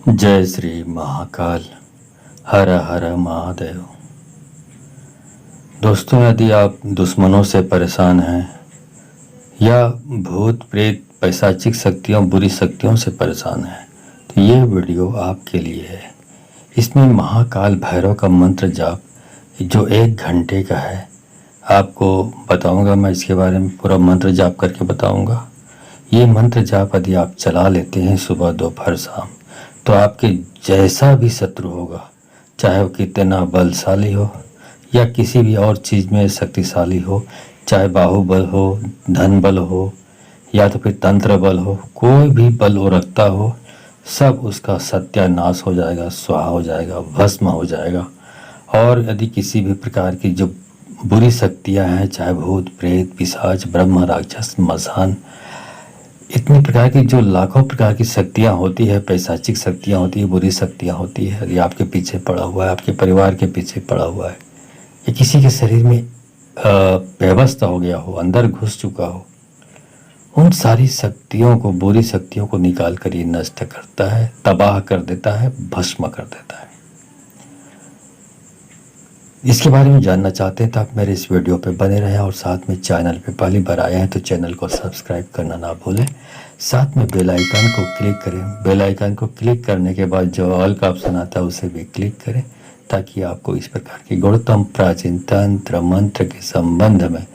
जय श्री महाकाल। हर हर महादेव। दोस्तों, यदि आप दुश्मनों से परेशान हैं या भूत प्रेत पैशाचिक शक्तियों बुरी शक्तियों से परेशान हैं तो ये वीडियो आपके लिए है। इसमें महाकाल भैरव का मंत्र जाप जो 1 घंटे का है आपको बताऊंगा। मैं इसके बारे में पूरा मंत्र जाप करके बताऊंगा। ये मंत्र जाप यदि आप चला लेते हैं सुबह दोपहर शाम तो आपके जैसा भी शत्रु होगा, चाहे वो कितना बलशाली हो या किसी भी और चीज़ में शक्तिशाली हो, चाहे बाहुबल हो, धन बल हो या तो फिर तंत्र बल हो, कोई भी बल वो रखता हो, सब उसका सत्यानाश हो जाएगा, स्वाहा हो जाएगा, भस्म हो जाएगा। और यदि किसी भी प्रकार की जो बुरी शक्तियाँ हैं, चाहे भूत प्रेत पिशाच ब्रह्म राक्षस मसान, इतनी प्रकार की जो लाखों प्रकार की शक्तियाँ होती है, पैशाचिक शक्तियाँ होती है, बुरी शक्तियाँ होती है, यदि आपके पीछे पड़ा हुआ है, आपके परिवार के पीछे पड़ा हुआ है या किसी के शरीर में व्यवस्था हो गया हो, अंदर घुस चुका हो, उन सारी शक्तियों को, बुरी शक्तियों को निकाल कर ये नष्ट करता है, तबाह कर देता है, भस्म कर देता है। इसके बारे में जानना चाहते हैं तो आप मेरे इस वीडियो पे बने रहें और साथ में चैनल पे पहली बार आए हैं तो चैनल को सब्सक्राइब करना ना भूलें। साथ में बेल आइकन को क्लिक करें। बेल आइकन को क्लिक करने के बाद जो ऑल का ऑप्शन आता है उसे भी क्लिक करें ताकि आपको इस प्रकार की गुणतम प्राचीन तंत्र मंत्र के संबंध में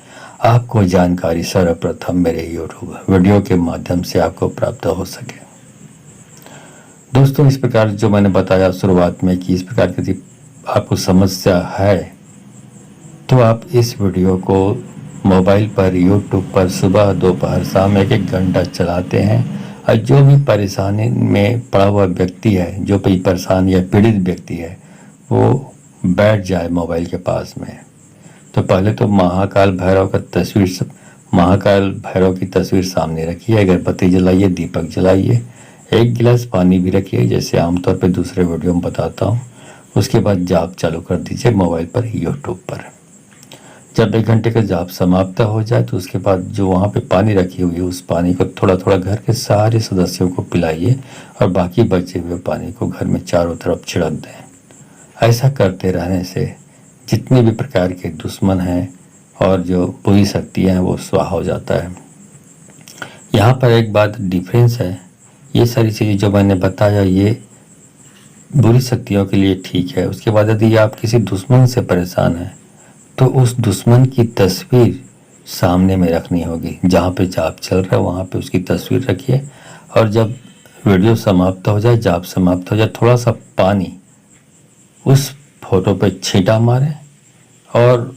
आपको जानकारी सर्वप्रथम मेरे यूट्यूब वीडियो के माध्यम से आपको प्राप्त हो सके। दोस्तों, इस प्रकार जो मैंने बताया शुरुआत में कि इस प्रकार की आपको समस्या है तो आप इस वीडियो को मोबाइल पर यूट्यूब पर सुबह दोपहर शाम 1-1 घंटा चलाते हैं और जो भी परेशानी में पड़ा हुआ व्यक्ति है, जो भी परेशान या पीड़ित व्यक्ति है, वो बैठ जाए मोबाइल के पास में। तो पहले तो महाकाल भैरव का तस्वीर, महाकाल भैरव की तस्वीर सामने रखिए, अगरबत्ती जलाइए, दीपक जलाइए, 1 गिलास पानी भी रखिए जैसे आमतौर पर दूसरे वीडियो में बताता हूँ। उसके बाद जाप चालू कर दीजिए मोबाइल पर यूट्यूब पर। जब 1 घंटे का जाप समाप्त हो जाए तो उसके बाद जो वहाँ पे पानी रखी हुई है उस पानी को थोड़ा थोड़ा घर के सारे सदस्यों को पिलाइए और बाकी बचे हुए पानी को घर में चारों तरफ छिड़क दें। ऐसा करते रहने से जितने भी प्रकार के दुश्मन हैं और जो बुरी शक्तियाँ हैं वो स्वाहा हो जाता है। यहाँ पर एक बात डिफरेंस है, ये सारी चीज़ें जो मैंने बताया ये बुरी शक्तियों के लिए ठीक है। उसके बाद यदि आप किसी दुश्मन से परेशान हैं तो उस दुश्मन की तस्वीर सामने में रखनी होगी। जहाँ पे जाप चल रहा है वहाँ पे उसकी तस्वीर रखिए और जब वीडियो समाप्त हो जाए, जाप समाप्त हो जाए, थोड़ा सा पानी उस फोटो पे छींटा मारें और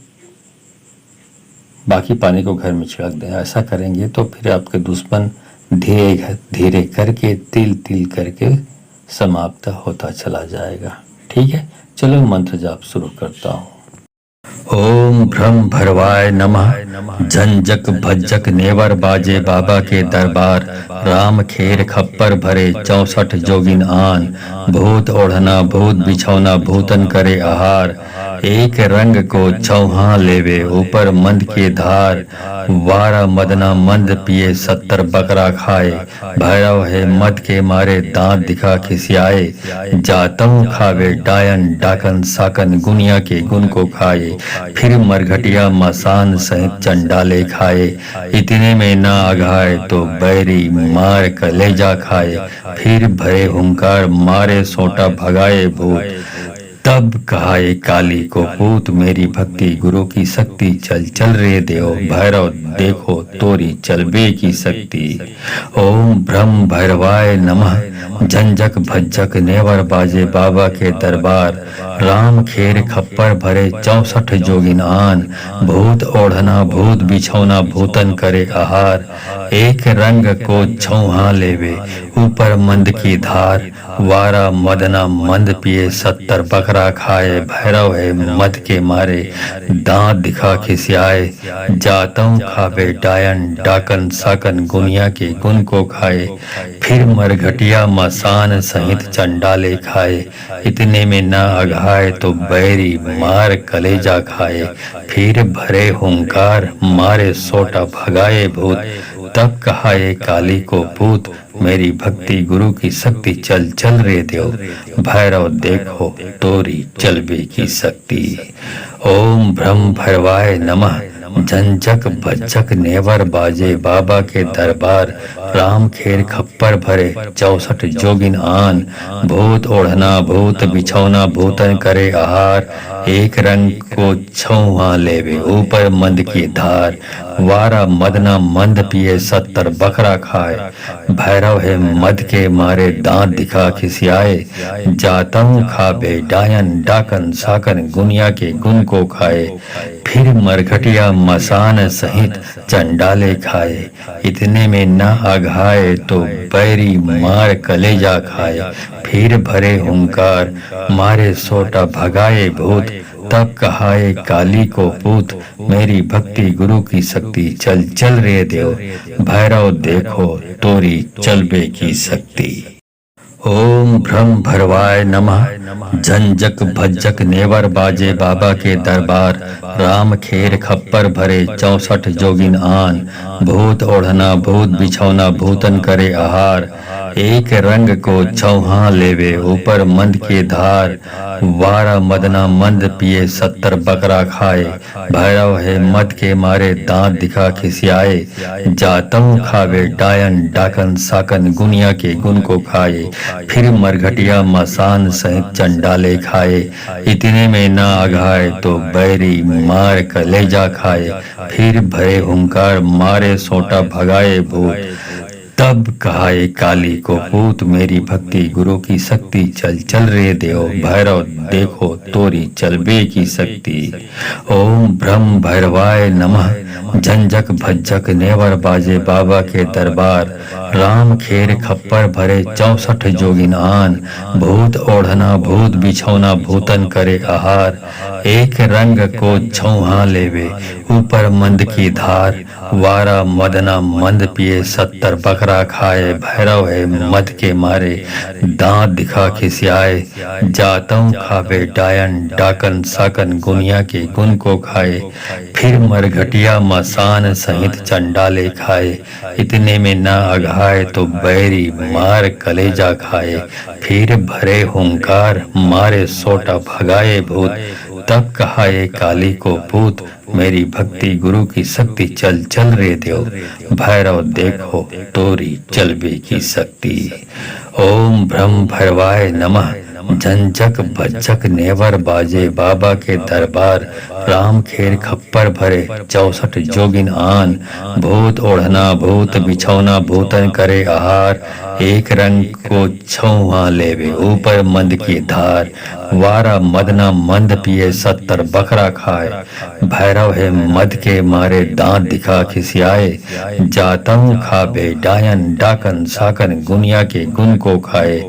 बाकी पानी को घर में छिड़क दें। ऐसा करेंगे तो फिर आपके दुश्मन धीरे धीरे करके तिल तिल करके समाप्त होता चला जाएगा। ठीक है, चलो मंत्र जाप शुरू करता हूँ। ओम भ्रम भरवाय नमः। झंझक भज्जक नेवर बाजे बाबा के दरबार। राम खेर खप्पर भरे 64 जोगिन आन। भूत ओढ़ना भूत बिछौना भूतन करे आहार। एक रंग को चौहा लेवे ऊपर मंद के धार। वारा मदना मंद पिए 70 बकरा खाए। भैरव है मद के मारे दांत दिखा खिसियाए। जातम खावे डायन डाकन साकन गुनिया के गुण को खाए। फिर मरघटिया मसान सहित चंडाले खाए। इतने में ना अघाए तो बैरी मार कलेजा खाए। फिर भरे हुंकार मारे सोटा भगाए भूत। तब कहाए काली को पूत मेरी भक्ति गुरु की शक्ति। चल चल रे देव भैरव देखो तोरी चलबे की शक्ति। ओम ब्रह्म भैरवाय नमः। झंझक भज्जक नेवर बाजे बाबा के दरबार। राम खेर खप्पर भरे 64 जोगिन आन। भूत ओढ़ना भूत बिछौना भूतन करे आहार। एक रंग को छौहा लेवे ऊपर मंद की धार। वारा मदना मंद पिए 70 बकरा खाए। भैरव है मद के मारे दांत दिखा खिसियाए। जातों खावे डायन डाकन साकन गुनिया के गुण को खाए। फिर मरघटिया मसान सहित चंडाले खाए। इतने में ना अघाए तो बैरी मार कलेजा खाए। फिर भरे हुंकार मारे सोटा भगाए भूत। तब कहा ये काली को पूत मेरी भक्ति गुरु की शक्ति चल चल रे देव भैरव देखो तोरी चलबे की शक्ति। ओम ब्रह्म भैरवाय नमः। झंझक भज्जक नेवर बाजे बाबा के दरबार राम खेर खप्पर भरे 64 जोगिन आन भूत ओढ़ना भूत बिछौना भूतन करे आहार एक रंग को छौहा लेवे ऊपर मंद की धार वारा मदना मंद पिए 70 बकरा खाए भैरव है मद के मारे दांत दिखा खिसियाए जातम खाबे डायन डाकन साकन गुनिया के गुन को खाए फिर मरघटिया मसान सहित चंडाले खाए इतने में न आघाए तो बैरी मार कलेजा खाए फिर भरे हुंकार मारे सोटा भगाए भूत तब कहाए काली को पूत मेरी भक्ति गुरु की शक्ति चल चल रे देव भैरव देखो तोरी चलबे की शक्ति। ओम ब्रह्म भरवाय नमः। झंझक भज्जक नेवर बाजे बाबा के दरबार राम खेर खप्पर भरे 64 जोगिन आन भूत ओढ़ना भूत बिछौना भूतन करे आहार एक रंग को छौहा लेवे ऊपर मंद के धार वारा मदना मंद पिए 70 बकरा खाए भैरव है मद के मारे दांत दिखा खिसियाए जातम खावे डायन डाकन साकन गुनिया के गुन को खाए फिर मरघटिया मसान सहित चंडाले खाए इतने में न आघाए तो बैरी मार कलेजा खाए फिर भरे हुंकार मारे सोटा भगाए भूत तब कहाए काली को पूत मेरी भक्ति गुरु की शक्ति चल चल रे देव भैरव देखो तोरी चलबे की शक्ति। ओम ब्रह्म भैरवाय नमः। झंझक भज्जक नेवर बाजे बाबा के दरबार राम खेर खप्पर भरे 64 जोगिन आन भूत ओढ़ना भूत बिछौना भूतन करे आहार एक रंग को छौहा लेवे ऊपर मंद की धार वारा मदना मंद पिए 70 बकरा खाए भैरव है मद के मारे दांत दिखा खिसियाए जातम खावे डायन डाकन साकन गुनिया के गुन को खाए फिर मरघटिया मसान सहित चंडाले खाए इतने में न आघाए तो बैरी मार कलेजा खाए फिर भरे हुंकार मारे सोटा भगाए भूत तब कहा ये काली को पूत मेरी भक्ति गुरु की शक्ति चल चल रे देव भैरव देखो तोरी चलबे की शक्ति। ओम ब्रह्म भैरवाय नमः। झंझक भज्जक नेवर बाजे बाबा के दरबार राम खेर खप्पर भरे 64 जोगिन आन भूत ओढ़ना भूत बिछौना भूतन करे आहार एक रंग को छौहा लेवे ऊपर मंद की धार वारा मदना मंद पिए 70 बकरा खाए भैरव है मद के मारे दांत दिखा खिसियाए जातम खाबे डायन डाकन साकन गुनिया के गुन को खाए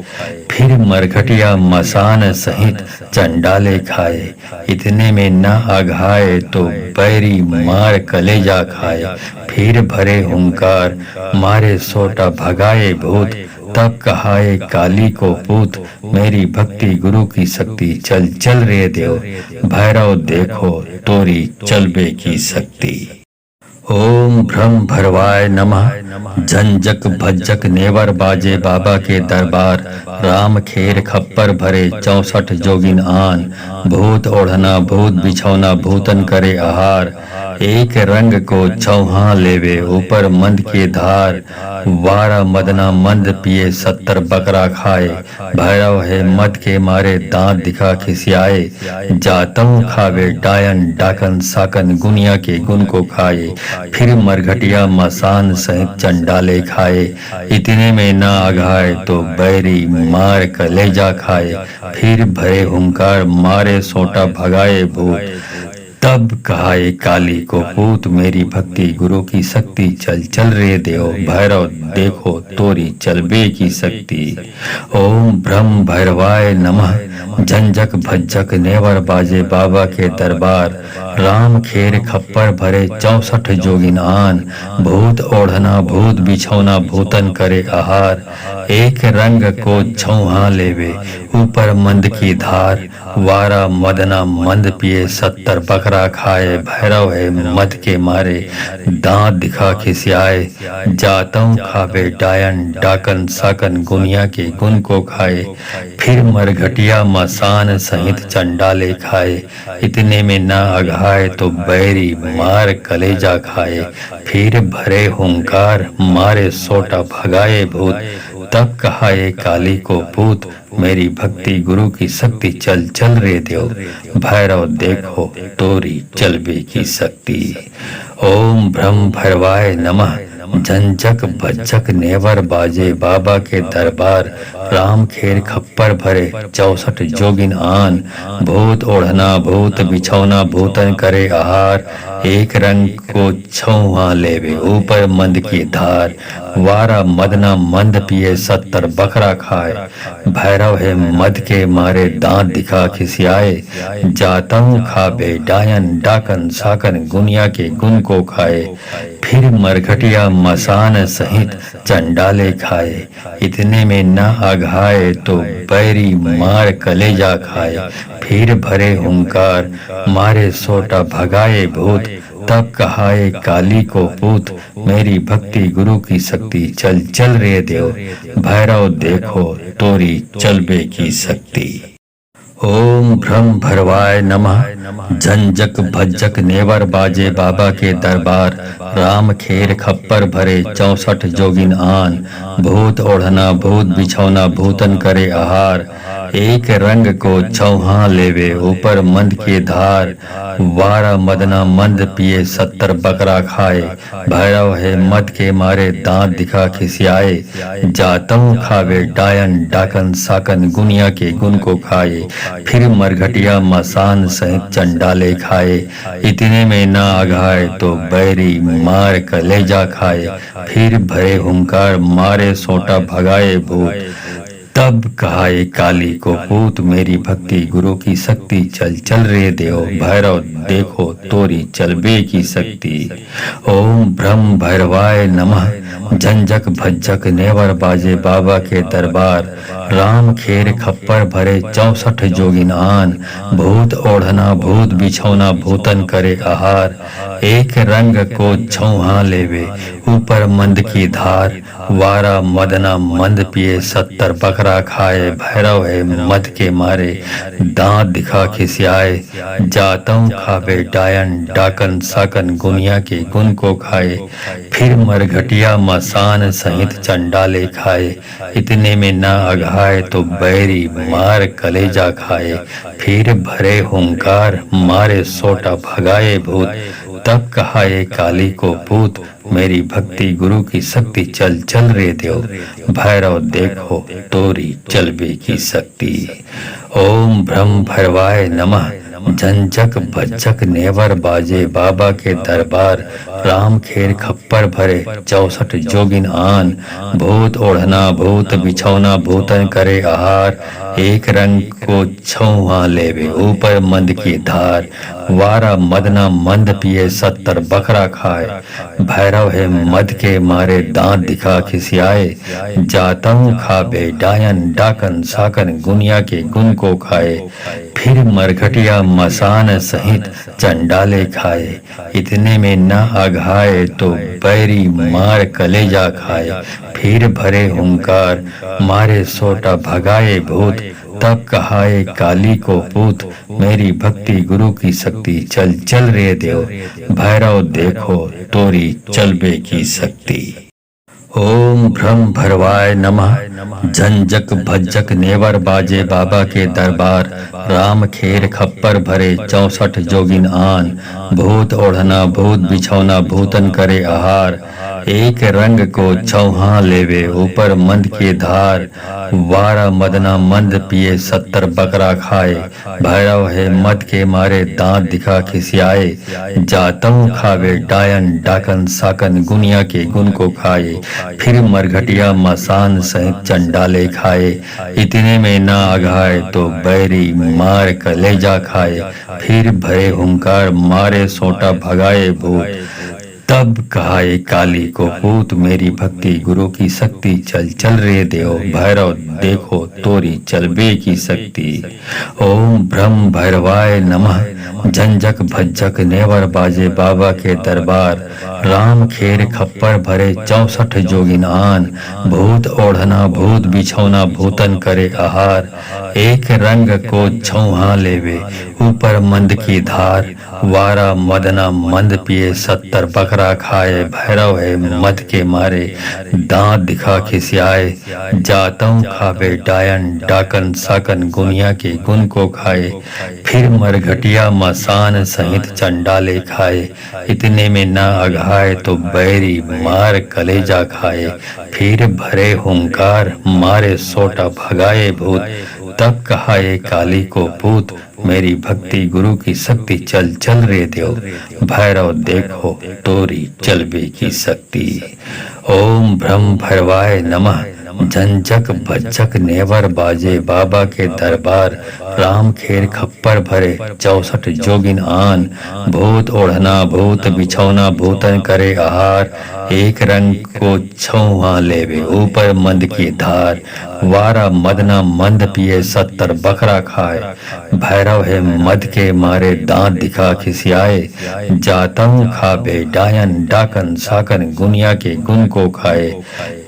फिर मरघटिया मसान सहित चंडाले खाए इतने में न आघाए तो बैरी मार कलेजा खाए फिर भरे हुंकार मारे सोटा भगाए भूत तब कहाए काली को पूत मेरी भक्ति गुरु की शक्ति चल चल रे देव भैरव देखो तोरी चलबे की शक्ति। ओम ब्रह्म भरवाय नमः। झंझक भज्जक नेवर बाजे बाबा के दरबार राम खेर खप्पर भरे 64 जोगिन आन भूत ओढ़ना भूत बिछौना भूतन करे आहार एक रंग को छौहा लेवे ऊपर मंद के धार वारा मदना मंद पिए 70 बकरा खाए भैरव है मद के मारे दांत दिखा खिसियाए जातम खावे डायन डाकन साकन गुनिया के गुन को खाए फिर मरघटिया मसान सहित चंडाले खाए इतने में न आघाए तो बैरी मार कलेजा खाए फिर भरे हुंकार मारे सोटा भगाए भूत तब कहाए काली को पूत मेरी भक्ति गुरु की शक्ति चल चल रे देव भैरव देखो तोरी चलबे की शक्ति। ओम ब्रह्म भैरवाय नमः। झंझक भज्जक नेवर बाजे बाबा के दरबार। राम खेर खप्पर भरे 64 जोगिन आन। भूत ओढ़ना भूत बिछौना भूतन करे आहार। एक रंग को छौहा लेवे ऊपर मंद की धार। वारा मदना मंद पिए 70 बकरा खाए। भैरव है मद के मारे दांत दिखा खिसियाए। जातों खावे डायन डाकन साकन गुनिया के गुन को खाए। फिर मरघटिया मसान सहित चंडाले खाए। इतने में ना अघाए तो बैरी मार कलेजा खाए। फिर भरे हुंकार मारे सोटा भगाए भूत। तब कहा ये काली को पूत मेरी भक्ति गुरु की शक्ति चल चल रे देव। भैरव देखो तोरी चलबे की शक्ति। ओम ब्रह्म भैरवाय नमः। झंझक भज्जक नेवर बाजे बाबा के दरबार। राम खेर खप्पर भरे 64 जोगिन आन। भूत ओढ़ना भूत बिछौना भूतन करे आहार। एक रंग को छौहा लेवे ऊपर मंद की धार। वारा मदना मंद पिए 70 बकरा खाए। भैरव है मद के मारे दांत दिखा खिसियाए। जातों खाबे डायन डाकन साकन गुनिया के गुन को खाए। फिर मरघटिया मसान सहित चंडाले खाए। इतने में न आघाए तो बैरी मार कलेजा खाए। फिर भरे हुंकार मारे सोटा भगाए भूत। तब कहाए काली को पूत मेरी भक्ति गुरु की शक्ति चल चल रे देव। भैरव देखो तोरी चलबे की शक्ति। ओम ब्रह्म भैरवाय नमः। झंझक भज्जक नेवर बाजे बाबा के दरबार। राम खेर खप्पर भरे 64 जोगिन आन। भूत ओढ़ना भूत बिछौना भूतन करे आहार। एक रंग को छौहा लेवे ऊपर मंद की धार। वारा मदना मंद पिए 70 बकरा खाए। भैरव है मद के मारे दांत दिखा खिसियाए। जातों खावे डायन डाकन साकन गुनिया के गुन को खाए। फिर मरघटिया मसान सहित चंडाले खाए। इतने में ना आघाए तो बैरी मार कलेजा खाए। फिर भरे हुंकार मारे सोटा भगाए भूत। तब कहा ये काली को पूत मेरी भक्ति गुरु की शक्ति चल चल रे देव। भैरव देखो तोरी चलबे की शक्ति। ओम ब्रह्म भैरवाय नमः। झंझक भज्जक नेवर बाजे बाबा के दरबार। राम खेर खप्पर भरे 64 जोगिन आन। भूत ओढ़ना भूत बिछौना भूतन करे आहार। एक रंग को छौहा लेवे ऊपर मंद की धार। वारा मदना मंद पिए 70 बकरा खाए। भैरव है मद के मारे दांत दिखा खिसियाए। जातों खावे डायन डाकन साकन गुनिया के गुन को खाए। फिर मरघटिया मसान सहित चंडाले खाए। इतने में ना अघाए तो बैरी मार कलेजा खाए। फिर भरे हुंकार मारे सोटा भगाए भूत। तब कहा ये काली को पूत मेरी भक्ति गुरु की शक्ति चल चल रे देव। भैरव देखो तोरी चलबे की शक्ति। ओम ब्रह्म भैरवाय नमः। झंझक भज्जक नेवर बाजे बाबा के दरबार। राम खेर खप्पर भरे 64 जोगिन आन। भूत ओढ़ना भूत बिछौना भूतन करे आहार। एक रंग को छौहा लेवे ऊपर मंद की धार। वारा मदना मंद पिए 70 बकरा खाए। भैरव है मद के मारे दांत दिखा खिसियाए। जातों खावे डायन डाकन साकन गुनिया के गुन को खाए। फिर मरघटिया मसान सहित चंडाले खाए। इतने में न आघाए तो बैरी मार कलेजा खाए। फिर भरे हुंकार मारे सोटा भगाए भूत। तब कहा ये काली को पूत मेरी भक्ति गुरु की शक्ति चल चल रे देव। भैरव देखो तोरी चलबे की शक्ति। ओम ब्रह्म भैरवाय नमः। झंझक भज्जक नेवर बाजे बाबा के दरबार। राम खेर खप्पर भरे 64 जोगिन आन। भूत ओढ़ना भूत बिछौना भूतन करे आहार। एक रंग को चौहा लेवे ऊपर मंद की धार, 12 मदना मंद पिए 70 बकरा खाए, भैरव है मद के मारे दांत दिखा खिसियाए, जातम खावे डायन डाकन साकन गुनिया के गुण को खाए, फिर मरघटिया मसान सहित चंडाले खाए, इतने में ना आघाए तो बैरी मार कलेजा खाए, फिर भरे हुंकार मारे सोटा भगाए भूत, तब कहा ये काली को पूत मेरी भक्ति गुरु की शक्ति, चल चल रे देव भैरव देखो तोरी चलबे की शक्ति। ओम ब्रह्म भैरवाय नमः, झंझक भज्जक नेवर बाजे बाबा के दरबार, राम खेर खप्पर भरे 64 जोगिन आन, भूत ओढ़ना भूत बिछौना भूतन करे आहार, एक रंग को छौहा लेवे ऊपर मंद की धार, 12 मदना मंद पिए 70 बकरा खाए, भैरव है मद के मारे दांत दिखा खिसियाए, जातम खावे डायन डाकन साकन गुनिया के गुण को खाए, फिर मरघटिया मसान सहित चंडाले खाए, इतने में ना अघाए तो बैरी मार कलेजा खाए, फिर भरे हुंकार मारे सोटा भगाए भूत, तब कहा ये काली को पूत मेरी भक्ति गुरु की शक्ति, चल चल रे देव भैरव देखो तोरी चलबे की शक्ति। ओम ब्रह्म भैरवाय नमः, झंझक भज्जक नेवर बाजे बाबा के दरबार, राम खेर खप्पर भरे 64 जोगिन आन, भूत ओढ़ना भूत बिछौना भूतन करे आहार, एक रंग को छौहा लेवे ऊपर मंद की धार, 12 मदना मंद पिए 70 बकरा खाए, भैरव है मद के मारे दांत दिखा खिसियाए, जातम खावे डायन डाकन साकन गुनिया के गुण को खाए,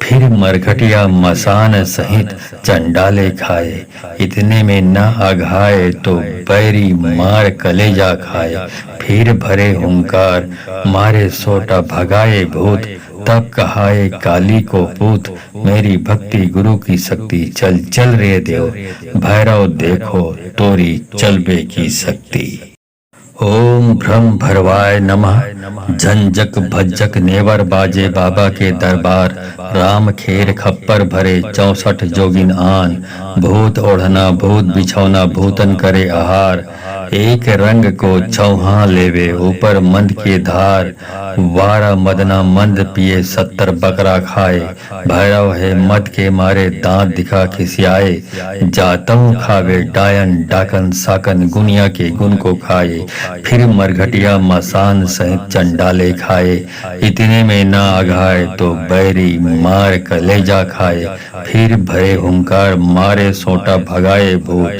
फिर मरघटिया मसान सहित चंडाले खाए, इतने में न आघाए तो बैरी मार कलेजा खाए, फिर भरे हुंकार मारे सोटा भगाए भूत, तब कहा ये काली को पूत मेरी भक्ति गुरु की शक्ति, चल चल रे देव भैरव देखो तोरी चलबे की शक्ति। ओम ब्रह्म भैरवाय नमः, झंझक भज्जक नेवर बाजे बाबा के दरबार, राम खेर खप्पर भरे 64 जोगिन आन, भूत ओढ़ना भूत बिछौना भूतन करे आहार, एक रंग को छौहा लेवे ऊपर मंद की धार, 12 मदना मंद पिए 70 बकरा खाए, भैरव है मद के मारे दांत दिखा खिसियाए, जातम खावे डायन डाकन साकन गुनिया के गुण को खाए, फिर मरघटिया मसान सहित चंडाले खाए, इतने में ना आघाए तो बैरी मार कलेजा खाए, फिर भरे हुंकार मारे सोटा भगाए भूत,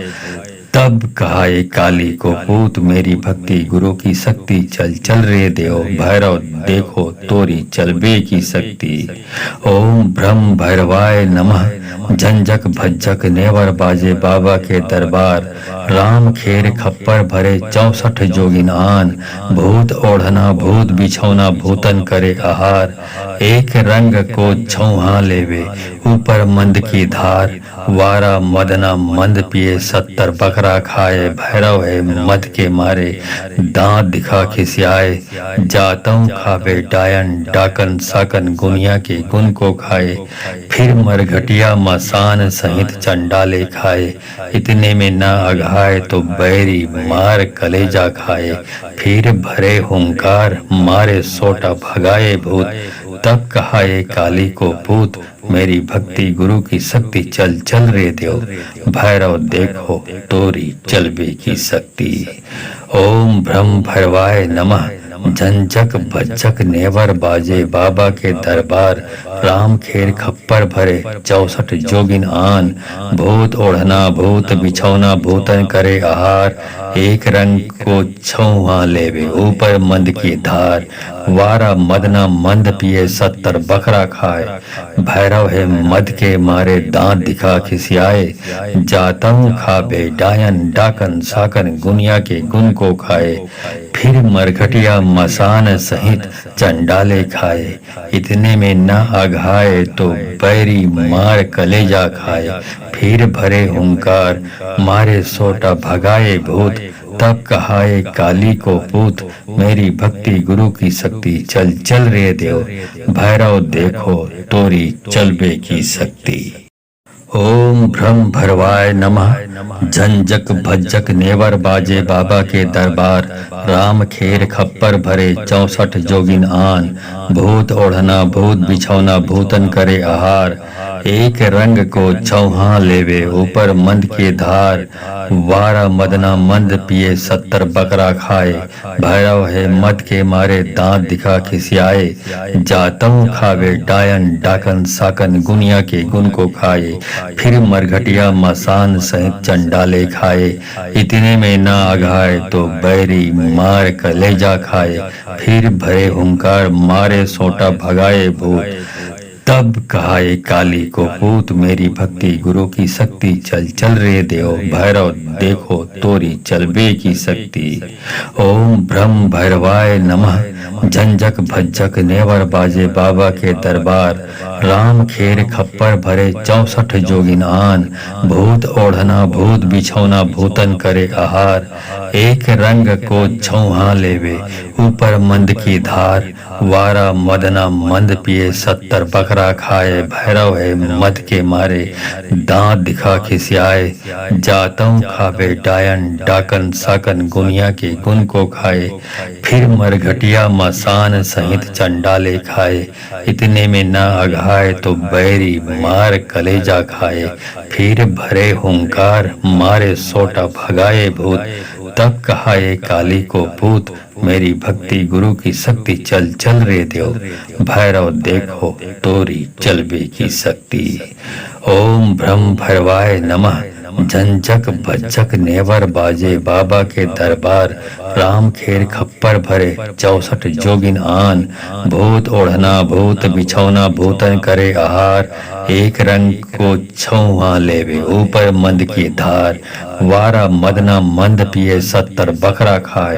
तब कहा ये काली को पूत मेरी भक्ति गुरु की शक्ति, चल चल रे देव भैरव देखो तोरी चलबे की शक्ति। ओम ब्रह्म भैरवाय नमः, झंझक भज्जक नेवर बाजे बाबा के दरबार, राम खेर खप्पर भरे 64 जोगिन आन, भूत ओढ़ना भूत बिछौना भूतन करे आहार, एक रंग को छौहा लेवे ऊपर मंद की धार, 12 मदना मंद पिए 70 बकरा खाए, भैरव है मद के मारे दांत दिखा खिसियाए, जातम खावे डायन डाकन साकन गुनिया के गुण को खाए, फिर मरघटिया मसान सहित चंडाले खाए, इतने में ना आघाए तो बैरी मार कलेजा खाए, फिर भरे हुंकार मारे सोटा भगाए भूत, तब कहा ये काली को पूत मेरी भक्ति गुरु की शक्ति, चल चल रे देव भैरव देखो तोरी चलबे की शक्ति। ओम ब्रह्म भैरवाय नमः, झंझक भज्जक नेवर बाजे बाबा के दरबार, राम खेर खप्पर भरे 64 जोगिन आन, भूत ओढ़ना भूत बिछौना भूतन करे आहार, एक रंग को छौहा लेवे ऊपर मंद की धार, 12 मदना मंद पिए 70 बकरा खाए, भैरव है मद के मारे दांत दिखा खिसियाए, जातम खावे डायन डाकन साकन गुनिया के गुण को खाए, फिर मरघटिया मसान सहित चंडाले खाए, इतने में न आघाए तो बैरी मार कलेजा खाए, फिर भरे हुंकार मारे सोटा भगाए भूत, तब कहा ए काली को पूत मेरी भक्ति गुरु की शक्ति चल चल रे देव भैरव देखो तोरी चलबे की शक्ति। ओम भ्रम भरवाय नमः। झंझक भज्जक नेवर बाजे बाबा के दरबार। राम खेर खप्पर भरे 64 जोगिन आन। भूत ओढ़ना भूत बिछौना भूतन करे आहार। एक रंग को चौहा लेवे ऊपर मंद के धार। वारा मदना मंद पिए 70 बकरा खाए। भैरव है मद के मारे दांत दिखा खिसियाए। जातम खावे डायन डाकन साकन गुनिया के गुण को खाए। फिर मरघटिया मसान सहित चंडाले खाए। इतने में ना अघाए तो बैरी मार कलेजा खाए। फिर भरे हुंकार मारे सोटा भगाए भूत। तब कहा ए काली को पूत मेरी भक्ति गुरु की शक्ति चल चल रे देव भैरव देखो तोरी चलबे की शक्ति। ओम ब्रह्म भैरवाय नमः। झंझक भज्जक नेवर बाजे बाबा के दरबार। राम खेर खप्पर भरे 64 जोगिन आन। भूत ओढ़ना भूत बिछौना भूतन करे आहार। एक रंग को छौहा लेवे ऊपर मंद की धार। वारा मदना मंद पिए 70 बकरा खाए। भैरव है मद के मारे दांत दिखा खिसियाए। जातों खावे डायन डाकन साकन गुनिया के गुण को खाए। फिर मरघटिया मसान सहित चंडाले खाए। इतने में ना अघाए तो बैरी मार कलेजा खाए। फिर भरे हुंकार मारे सोटा भगाए भूत। तब कहा ए काली को पूत मेरी भक्ति गुरु की शक्ति चल चल रे देव भैरव देखो तोरी चलबे की शक्ति। ओम ब्रह्म भैरवाय नमः। झंझक भज्जक नेवर बाजे बाबा के दरबार। राम खेर खप्पर भरे 64 जोगिन आन। भूत ओढ़ना भूत बिछौना भूतन करे आहार। एक रंग को छौहा लेवे ऊपर मंद की धार। वारा मदना मंद पिए 70 बकरा खाए।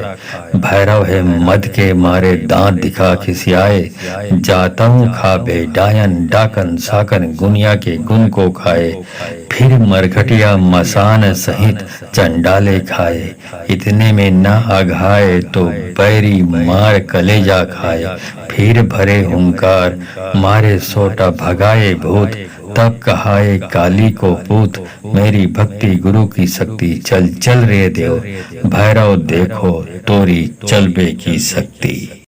भैरव है मद के मारे दांत दिखा खिसियाए। जातम खावे डायन डाकन साकन गुनिया के गुण को खाए। फिर मरघटिया मसान सहित चंडाले खाए। इतने में न अघाए तो बैरी मार कलेजा खाए। फिर भरे हुंकार मारे सोटा भगाए भूत। तब कहा ए काली को पूत मेरी भक्ति गुरु की शक्ति चल चल रे देव भैरव देखो तोरी चलबे की शक्ति।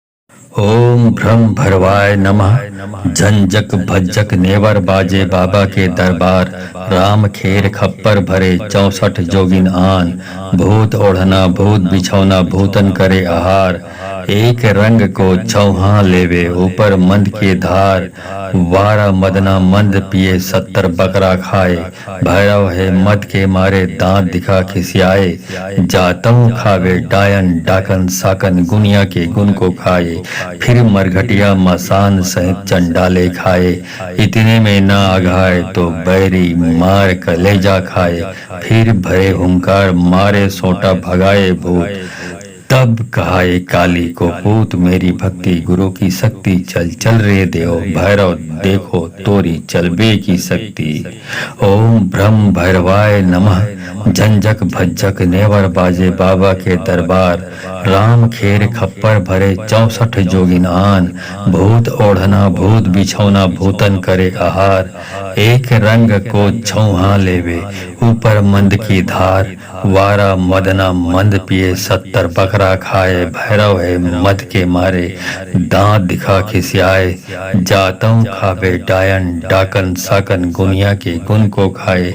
ओम ब्रह्म भरवाय नमः। झंझक भज्जक नेवर बाजे बाबा के दरबार। राम खेर खप्पर भरे 64 जोगिन आन। भूत ओढ़ना भूत बिछौना भूतन करे आहार। एक रंग को छौहा लेवे ऊपर मंद के धार। वारा मदना मंद पिए 70 बकरा खाए। भैरव है मद के मारे दांत दिखा खिसियाए। जातम खावे डायन डाकन साकन गुनिया के गुण को खाए। फिर मरघटिया मसान सहित चंडाले खाए। इतने में ना अघाए तो बैरी मार कलेजा खाए। फिर भरे हुंकार मारे सोटा भगाए भूत। तब कहा ए काली को पूत मेरी भक्ति गुरु की शक्ति चल चल रे देव भैरव देखो तोरी चलबे की शक्ति। ओम ब्रह्म भैरवाय नमः। झंझक भज्जक नेवर बाजे बाबा के दरबार। राम खेर खप्पर भरे 64 जोगिन आन। भूत ओढ़ना भूत बिछौना भूतन करे आहार। एक रंग को छौहा लेवे ऊपर मंद की धार। वारा मदना मंद पिए 70 बकरा खाए। भैरव है मद के मारे दांत दिखा खिसियाए। जातों खावे डायन डाकन साकन गुनिया के गुण को खाए।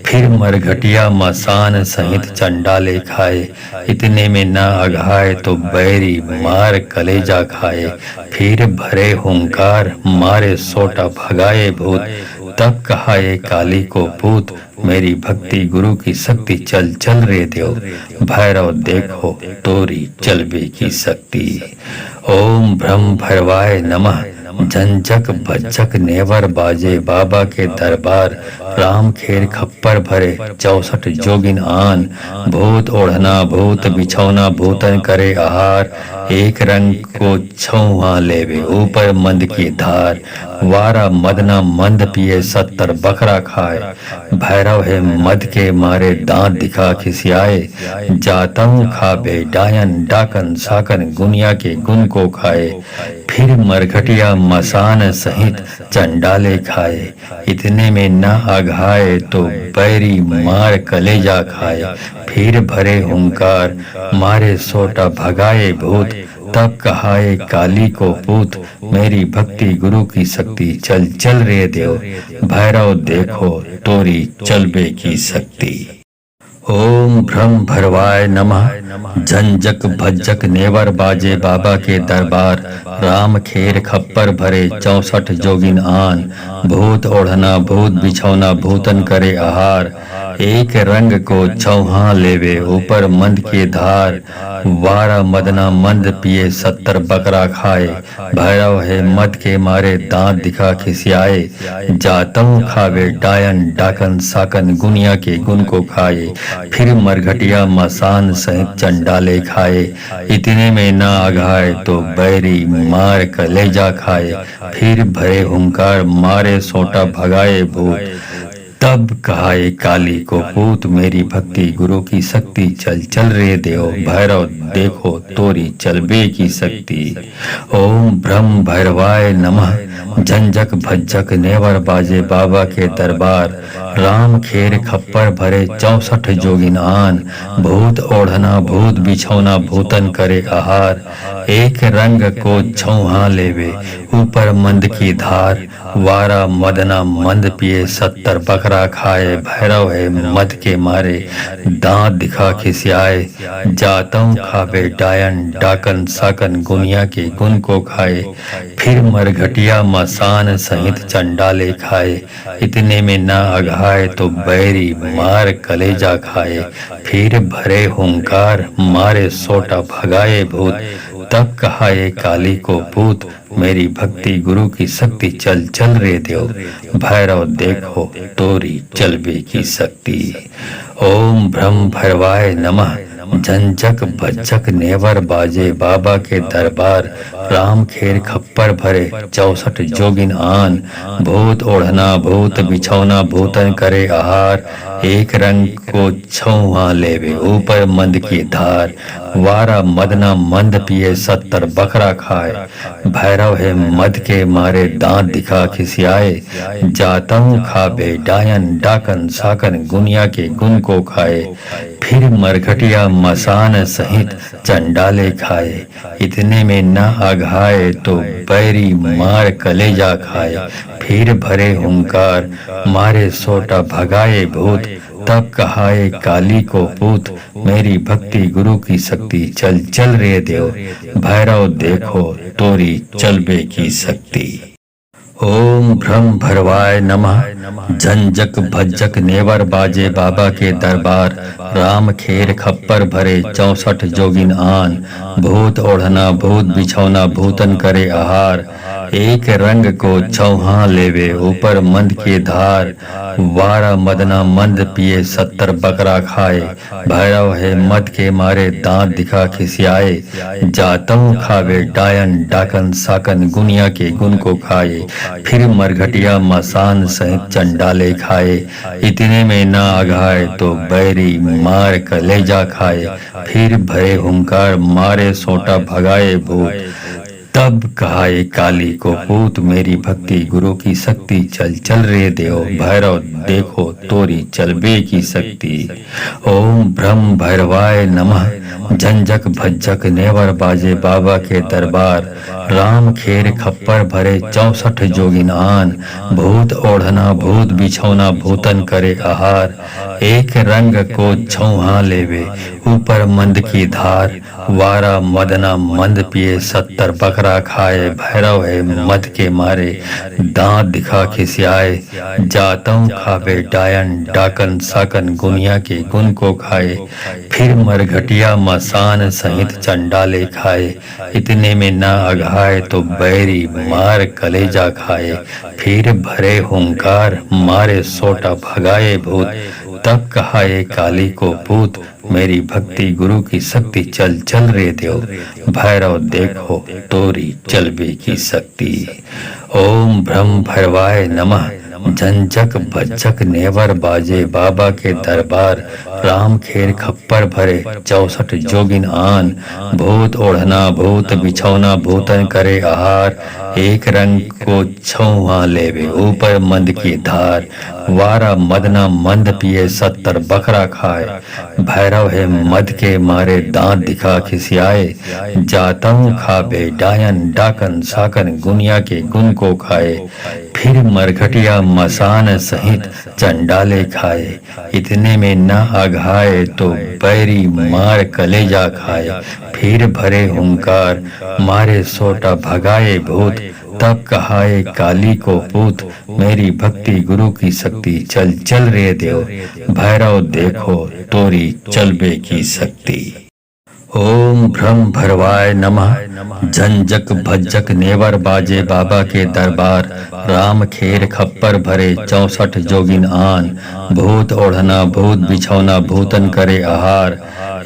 फिर मरघटिया मसान सहित चंडाले खाए। इतने में ना अघाए तो बैरी मार कलेजा खाए। फिर भरे हुंकार मारे सोटा भगाए भूत। तब कहा ए काली को पूत मेरी भक्ति गुरु की शक्ति चल चल रे देव भैरव देखो तोरी चलबे की शक्ति। ओम ब्रह्म भैरवाय नमः। झंझक भज्जक नेवर बाजे बाबा के दरबार। राम खेर खप्पर भरे 64 जोगिन आन। भूत ओढ़ना भूत बिछौना भूतन करे आहार। एक रंग को छौहा लेवे ऊपर मंद की धार। वारा मदना मंद पिए 70 बकरा खाए। भैरव है मद के मारे दांत दिखा खिसियाए। जातम खाबे डायन डाकन साकन गुनिया के गुन को खाए। फिर मरघटिया मसान सहित चंडाले खाए। इतने में न आघाए तो बैरी मार कलेजा खाए। फिर भरे हुंकार मारे सोटा भगाए भूत। तब कहाए काली को पूत मेरी भक्ति गुरु की शक्ति चल चल रे देव। भैरव देखो तोरी चलबे की शक्ति। ओम भ्रम भरवाय नमः। झंझक भज्जक नेवर बाजे बाबा के दरबार। राम खेर खप्पर भरे 64 जोगिन आन। भूत ओढ़ना भूत बिछौना भूतन करे आहार। एक रंग को छौहा लेवे ऊपर मंद के धार। वारा मदना मंद पिए 70 बकरा खाए। भैरव है मद के मारे दांत दिखा खिसियाए। जातम खावे डायन डाकन साकन गुनिया के गुन को खाए। फिर मरघटिया मसान सहित चंडाले खाए। इतने में न आघाए तो बैरी मार कलेजा खाए। फिर भरे हुंकार मारे सोटा भगाए भूत। तब कहाए काली को पूत मेरी भक्ति गुरु की शक्ति चल चल रे देव। भैरव देखो तोरी चलबे की शक्ति। ओम ब्रह्म भैरवाय नमः। झंझक भज्जक नेवर बाजे बाबा के दरबार। राम खेर खप्पर भरे 64 जोगिन आन। भूत ओढ़ना भूत बिछौना भूतन करे आहार। एक रंग को छौहा लेवे ऊपर मंद की धार। वारा मदना मंद पिए 70 बकरा खाए। भैरव है मद के मारे दांत दिखा खिसियाए। जातम खावे डायन डाकन साकन गुनिया के गुन को खाए। फिर मरघटिया मसान सहित चंडाले खाए। इतने में न आघाए तो बैरी मार कलेजा खाए। फिर भरे हुंकार मारे सोटा भगाए भूत। तब कहाए काली को पूत मेरी भक्ति गुरु की शक्ति चल चल रे देव। भैरव देखो तोरी चलबे की शक्ति। ओम ब्रह्म भैरवाय नमः। झंझक भज्जक नेवर बाजे बाबा के दरबार। राम खेर खप्पर भरे 64 जोगिन आन। भूत ओढ़ना भूत बिछौना भूतन करे आहार। एक रंग को छौहा लेवे ऊपर मंद की धार। वारा मदना मंद पिए 70 बकरा खाए। भैरव है मद के मारे दांत दिखा खिसियाए। जातम खाबे डायन डाकन साकन गुनिया के गुन को खाए। फिर मरघटिया मसान सहित चंडाले खाए। इतने में न आघाए तो बैरी मार कलेजा खाए। फिर भरे हुंकार मारे सोटा भगाए भूत। तब कहाए काली को पूत मेरी भक्ति गुरु की शक्ति चल चल रे देव। भैरव देखो तोरी चलबे की शक्ति। ओम ब्रह्म भरवाय नमः। झंझक भज्जक नेवर बाजे बाबा के दरबार। राम खेर खप्पर भरे 64 जोगिन आन। भूत ओढ़ना भूत बिछौना भूतन करे आहार। एक रंग को छौहा लेवे ऊपर मंद के धार। वारा मदना मंद पिए 70 बकरा खाए। भैरव है मद के मारे दांत दिखा खिसियाए। जातम खावे डायन डाकन साकन गुनिया के गुन को खाए। फिर मरघटिया मसान सहित चंडाले खाए। इतने में न आघाए तो बैरी मार कलेजा खाए। फिर भरे हुंकार मारे सोटा भगाए भूत। तब कहाए काली को पूत मेरी भक्ति गुरु की शक्ति चल चल रे देव। भैरव देखो तोरी चलबे की शक्ति। ओम ब्रह्म भैरवाय नमः। झंझक भज्जक नेवर बाजे बाबा के दरबार। राम खेर खप्पर भरे 64 जोगिन आन। भूत ओढ़ना भूत बिछौना भूतन करे आहार। एक रंग को छौहा लेवे ऊपर मंद की धार। वारा मदना मंद पिए 70 बकरा बकरा खाए। भैरव है मद के मारे दांत दिखा खिसियाए। जातों खावे डायन डाकन साकन गुनिया के गुन को खाए। फिर मरघटिया मसान सहित चंडाले खाए। इतने में ना अघाए तो बैरी मार कलेजा खाए। फिर भरे हुंकार मारे सोटा भगाए भूत। तब कहा ये काली को पूत, मेरी भक्ति गुरु की शक्ति चल चल रे देव। भैरव देखो तोरी चलबे की शक्ति। ओम ब्रह्म भैरवाय नमः। झंझक भज्जक नेवर बाजे बाबा के दरबार। राम खेर खप्पर भरे 64 जोगिन आन। भूत ओढ़ना भूत बिछौना भूतन करे आहार। एक रंग को छौहा लेवे ऊपर मंद की धार। वारा मदना मंद पिए 70 बकरा खाए। भैरव है मद के मारे दांत दिखा खिसियाए। जातों खाबे डायन डाकन साकन गुनिया के गुन को खाए। फिर मरघटिया मसान सहित चंडाले खाए। इतने में न अघाए तो बैरी मार कलेजा खाए। फिर भरे हुंकार मारे सोटा भगाए भूत। तब कहाए काली को पूत, मेरी भक्ति गुरु की शक्ति चल चल रे देव। भैरव देखो तोरी चलबे की शक्ति। ओम ब्रह्म भैरवाय नमः। झंझक भज्जक नेवर बाजे बाबा के दरबार। राम खेर खप्पर भरे 64 जोगिन आन। भूत ओढ़ना भूत बिछौना भूतन करे आहार।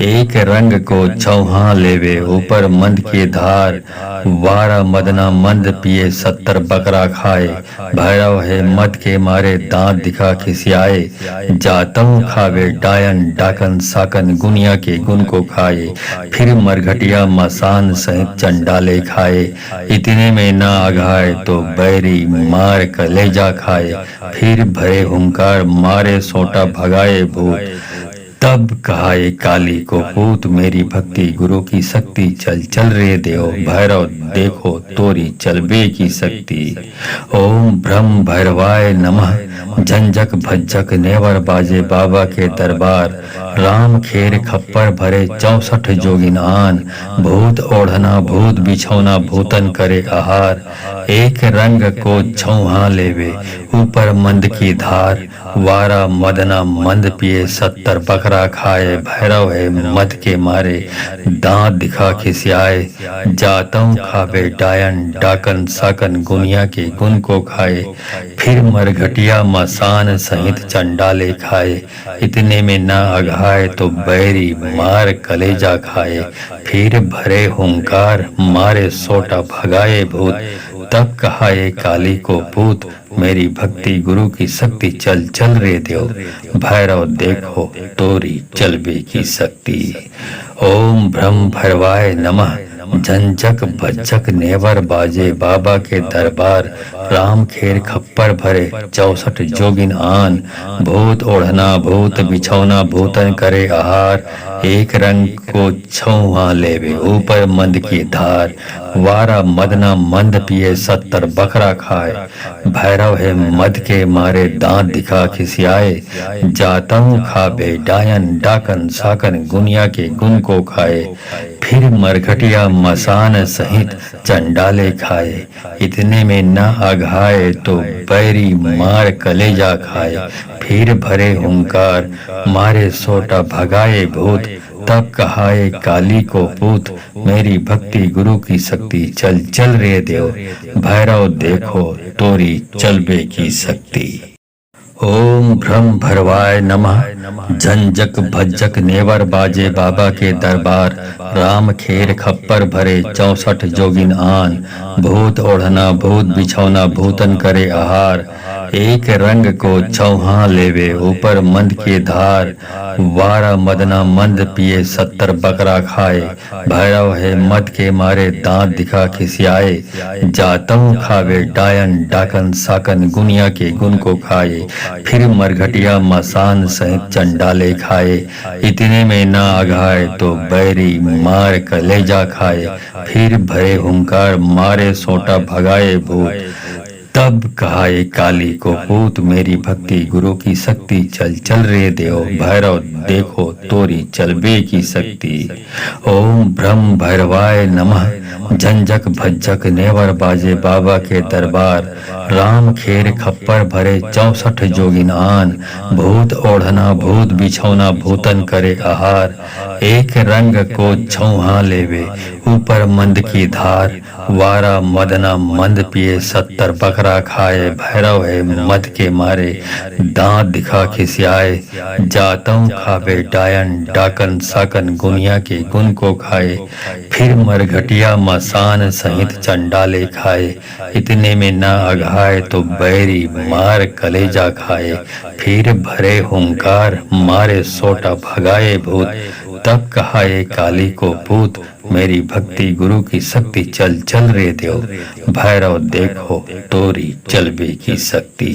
एक रंग को छौहा लेवे ऊपर मंद के धार। वारा मदना मंद पिए 70 बकरा खाए। भैरव है मद के मारे दांत दिखा खिसियाए। जातों खावे डायन डाकन साकन गुनिया के गुन को खाए। फिर मरघटिया मसान सहित चंडाले खाए। इतने में ना अघाए तो बैरी मार कलेजा खाए। फिर भरे हुंकार मारे सोटा भगाए भूत। तब कहा ये काली को पूत, मेरी भक्ति गुरु की शक्ति चल चल रे देव। भैरव देखो तोरी चलबे की शक्ति। ओम ब्रह्म भैरवाय नमः। झंझक भज्जक नेवर बाजे बाबा के दरबार। राम खेर खप्पर भरे 64 जोगिन आन। भूत ओढ़ना भूत बिछौना भूतन करे आहार। एक रंग को छौहा लेवे ऊपर मंद की धार। वारा मदना मंद पिए 70 बकरा खाए। भैरव है मद के मारे दांत दिखा खिसियाए। जातों खावे डायन डाकन साकन गुनिया के गुन को खाए। फिर मरघटिया मसान सहित चंडाले खाए। इतने में ना अघाए तो बैरी मार कलेजा खाए। फिर भरे हुंकार मारे सोटा भगाए भूत। तब कहा ये काली को पूत, मेरी भक्ति गुरु की शक्ति चल चल रे देव। भैरव देखो तोरी चलबे की शक्ति। ओम ब्रह्म भैरवाय नमः। झंझक भज्जक नेवर बाजे बाबा के दरबार। राम खेर खप्पर भरे 64 जोगिन आन। भूत ओढ़ना भूत बिछौना भूतन करे आहार। एक रंग को छौहा लेवे ऊपर मंद की धार। वारा मदना मंद पिए 70 बकरा खाए। भैरव है मद के मारे दांत दिखा खिसियाए। जातों खावे डायन डाकन साकन गुनिया के गुन को खाए। फिर मरघटिया मसान सहित चंडाले खाए। इतने में न अघाए तो बैरी मार कलेजा खाए। फिर भरे हुंकार मारे सोटा भगाए भूत। तब कहा ये काली को पूत, मेरी भक्ति गुरु की शक्ति चल चल रे देव। भैरव देखो तोरी चलबे की शक्ति। ओम ब्रह्म भैरवाय नमः। झंझक भज्जक नेवर बाजे बाबा के दरबार। राम खेर खप्पर भरे 64 जोगिन आन। भूत ओढ़ना भूत बिछौना भूतन करे आहार। एक रंग को छौहा लेवे ऊपर मंद के धार। वारा मदना मंद पिए 70 बकरा खाए। भैरव है मद के मारे दांत दिखा खिसियाए। जातों खावे डायन डाकन साकन गुनिया के गुन को खाए। फिर मरघटिया मसान सहित चंडाले खाए। इतने में ना अघाए तो बैरी मार कलेजा खाए। फिर भरे हुंकार मारे सोटा भगाए भूत। तब कहा ये काली को पूत मेरी भक्ति गुरु की शक्ति चल चल रे देव भैरव देखो तोरी चलबे की शक्ति। ओम ब्रह्म भैरवाय नमः झंझक भज्जक नेवर बाजे बाबा के दरबार राम खेर खप्पर भरे 64 जोगिन आन भूत ओढ़ना भूत बिछौना भूतन करे आहार एक रंग को छौहा लेवे ऊपर मंद की धार वारा मदना मंद पिए 70 बकरा खाए भैरव है मद के मारे दांत दिखा खिसियाए जातों खावे डायन डाकन साकन गुनिया के गुन को खाए फिर मरघटिया मसान सहित चंडाले खाए इतने में ना अघाए तो बैरी मार कलेजा खाए फिर भरे हुंकार मारे सोटा भगाए भूत तब कहा ये काली को पूत मेरी भक्ति गुरु की शक्ति चल चल रे देव भैरव देखो तोरी चलबे की शक्ति।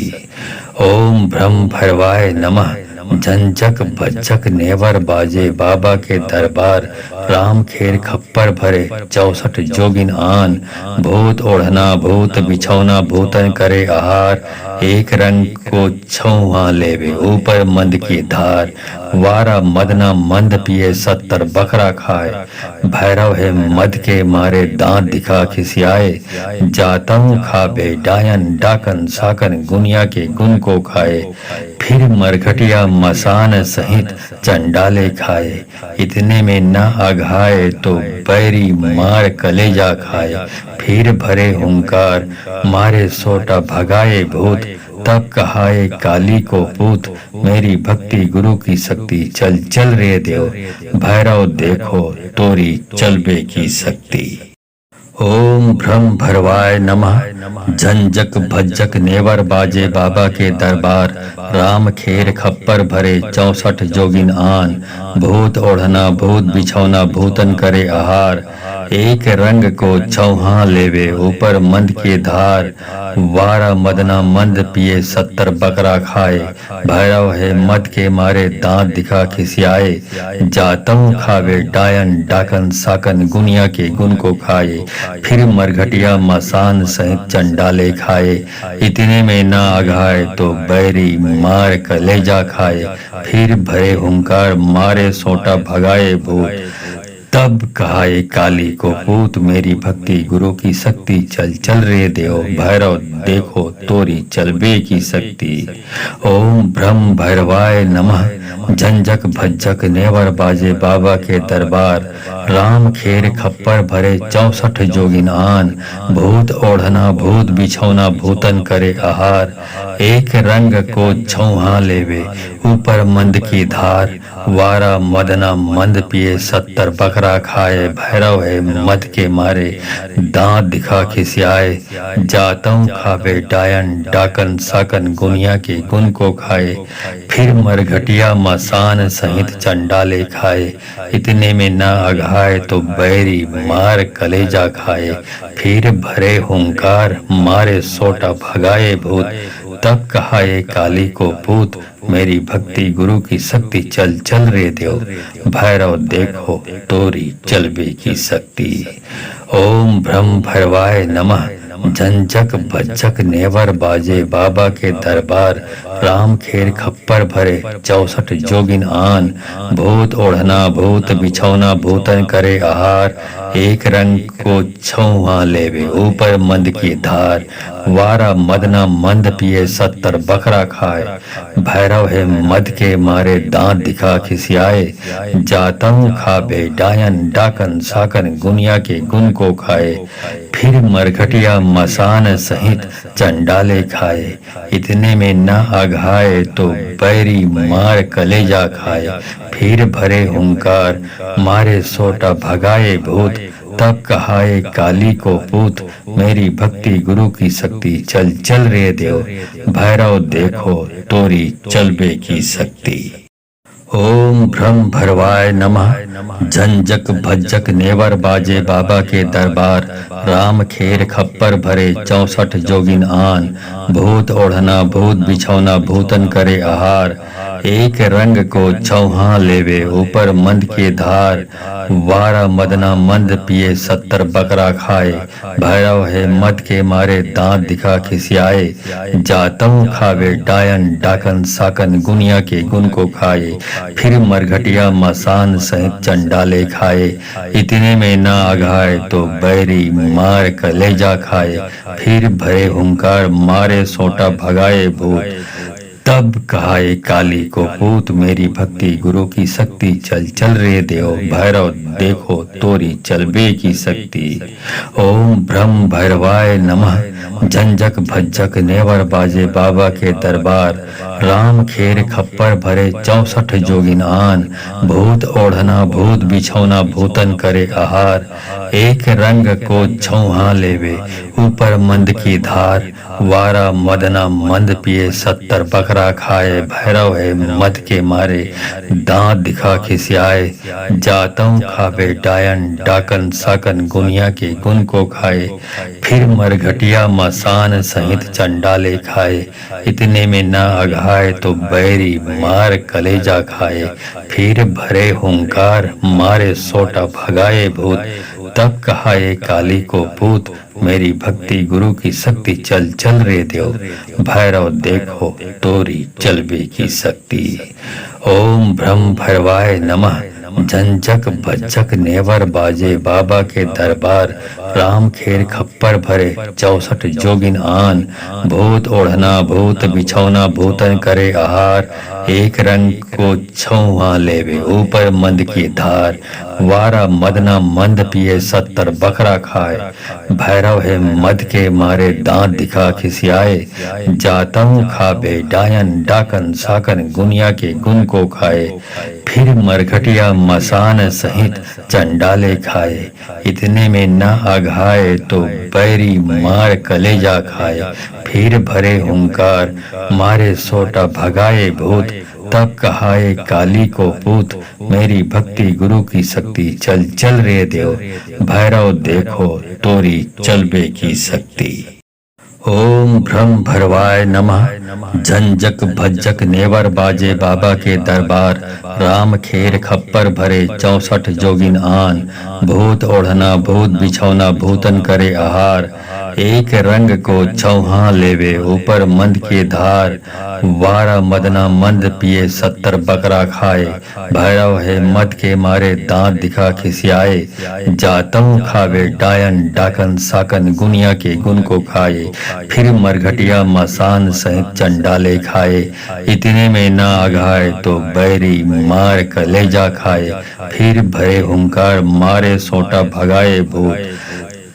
ओम ब्रह्म भैरवाय नमः झंझक भज्जक नेवर बाजे बाबा के दरबार राम खेर खप्पर भरे 64 जोगिन आन भूत ओढ़ना भूत बिछौना भूतन करे आहार एक रंग को छौहा लेवे ऊपर मंद की धार वारा मदना मंद पिए 70 बकरा खाए भैरव है मद के मारे दांत दिखा खिसियाए जातों खाबे डायन डाकन साकन गुनिया के गुन को खाए फिर मरघटिया मसान सहित चंडाले खाए इतने में न अघाए तो बैरी मार कलेजा खाए फिर भरे हुंकार मारे सोटा भगाए भूत तब कहा ये काली को पूत मेरी भक्ति गुरु की शक्ति चल चल रे देव भैरव देखो तोरी चलबे की शक्ति। ओम ब्रह्म भैरवाय नमः झंझक भज्जक नेवर बाजे बाबा के दरबार राम खेर खप्पर भरे 64 जोगिन आन भूत ओढ़ना भूत बिछौना भूतन करे आहार एक रंग को छौहा लेवे ऊपर मंद के धार वारा मदना मंद पिए 70 बकरा खाए भैरव है मद के मारे दांत दिखा खिसियाए जातों खावे डायन डाकन साकन गुनिया के गुन को खाए फिर मरघटिया मसान सहित चंडाले खाए इतने में ना अघाए तो बैरी मार कलेजा खाए फिर भरे हुंकार मारे सोटा भगाए भूत तब कहा ये काली को पूत मेरी भक्ति गुरु की शक्ति चल चल रे देव भैरव देखो तोरी चलबे की शक्ति। ओम ब्रह्म भैरवाय नमः झंझक भज्जक नेवर बाजे बाबा के दरबार राम खेर खप्पर भरे 64 जोगिन आन भूत ओढ़ना भूत बिछौना भूतन करे आहार एक रंग को छौहा लेवे ऊपर मंद की धार वारा मदना मंद पिए 70 बकरा खाए भैरव है मद के मारे दांत दिखा खिसियाए जातों खावे डायन डाकन साकन गुनिया के गुन को खाए फिर मरघटिया मसान सहित चंडाले खाए इतने में ना अघाए तो बैरी मार कलेजा खाए फिर भरे हुंकार मारे सोटा भगाए भूत तब कहा ये काली को पूत मेरी भक्ति गुरु की शक्ति चल चल रे देव भैरव देखो तोरी चलबे की शक्ति। ओम ब्रह्म भैरवाय नमः झंझक भज्जक नेवर बाजे बाबा के दरबार राम खेर खप्पर भरे 64 जोगिन आन भूत ओढ़ना भूत बिछौना भूतन करे आहार एक रंग को छौहा लेवे ऊपर मंद की धार वारा मदना मंद पिए 70 बकरा खाए भैरव है मद के मारे दांत दिखा खिसियाए जातों खाबे डायन डाकन साकन गुनिया के गुन को खाए फिर मरघटिया मसान सहित चंडाले खाए इतने में न अघाए तो बैरी मार कलेजा खाए फिर भरे हुंकार मारे सोटा भगाए भूत तब कहा ये काली को पूत मेरी भक्ति गुरु की शक्ति चल चल रे देव भैरव देखो तोरी चलबे की शक्ति। ओम ब्रह्म भैरवाय नमः झंझक भज्जक नेवर बाजे बाबा के दरबार राम खेर खप्पर भरे 64 जोगिन आन भूत ओढ़ना भूत बिछौना भूतन करे आहार एक रंग को चौहा लेवे ऊपर मंद के धार, वारा मदना मंद पिए 70 बकरा खाए, भैरव है मद के मारे दांत दिखा खिसियाए, जातम खावे डायन डाकन साकन गुनिया के गुन को खाए, फिर मरघटिया मसान सहित चंडाले खाए, इतने में ना अघाए तो बैरी मार कलेजा खाए, फिर भरे हुंकार मारे सोटा भगाए भूत, तब कहा ये काली को पूत मेरी भक्ति गुरु की शक्ति, चल चल रे देव भैरव देखो तोरी चलबे की शक्ति। ओम ब्रह्म भैरवाय नमः, झंझक भज्जक नेवर बाजे बाबा के दरबार, राम खेर खप्पर भरे 64 जोगिन आन, भूत ओढ़ना भूत बिछौना भूतन करे आहार, एक रंग को छौहा लेवे ऊपर मंद की धार, वारा मदना मंद पिए 70 बकरा खाए, भैरव है मद के मारे दांत दिखा खिसियाए, जातम खावे डायन डाकन साकन गुनिया के गुन को खाए, फिर मरघटिया मसान सहित चंडाले खाए, इतने में ना अघाए तो बैरी मार कलेजा खाए, फिर भरे हुंकार मारे सोटा भगाए भूत, तब कहा ये काली को पूत मेरी भक्ति गुरु की शक्ति, चल चल रे देव भैरव देखो तोरी चलबे की शक्ति। ओम ब्रह्म भैरवाय नमः, झंझक भज्जक नेवर बाजे बाबा के दरबार, राम खेर खप्पर भरे 64 जोगिन आन, भूत ओढ़ना भूत बिछौना भूतन करे आहार, एक रंग को छौहा लेवे ऊपर मंद की धार, वारा मदना मंद पिए 70 बकरा खाए, भैरव है मद के मारे दांत दिखा खिसियाए, जातम खावे डायन डाकन साकन गुनिया के गुन को खाए, फिर मरघटिया मसान सहित चंडाले खाए, इतने में न अघाए तो बैरी मार कलेजा खाए, फिर भरे हुंकार मारे सोटा भगाए भूत, तब कहा ये काली को पूत मेरी भक्ति गुरु की शक्ति, चल चल रे देव भैरव देखो तोरी चलबे की शक्ति। ओम ब्रह्म भैरवाय नमः, झंझक भज्जक नेवर बाजे बाबा के दरबार, राम खेर खप्पर भरे 64 जोगिन आन, भूत ओढ़ना भूत बिछौना भूतन करे आहार, एक रंग को चौहा लेवे ऊपर मंद के धार, वारा मदना मंद पिए 70 बकरा खाए, भैरव है मद के मारे दांत दिखा खिसियाए, जातम खावे डायन डाकन साकन गुनिया के गुन को खाए, फिर मरघटिया मसान सहित चंडाले खाए, इतने में ना अघाए तो बैरी मार कलेजा खाए, फिर भरे हुंकार मारे सोटा भगाए भूत,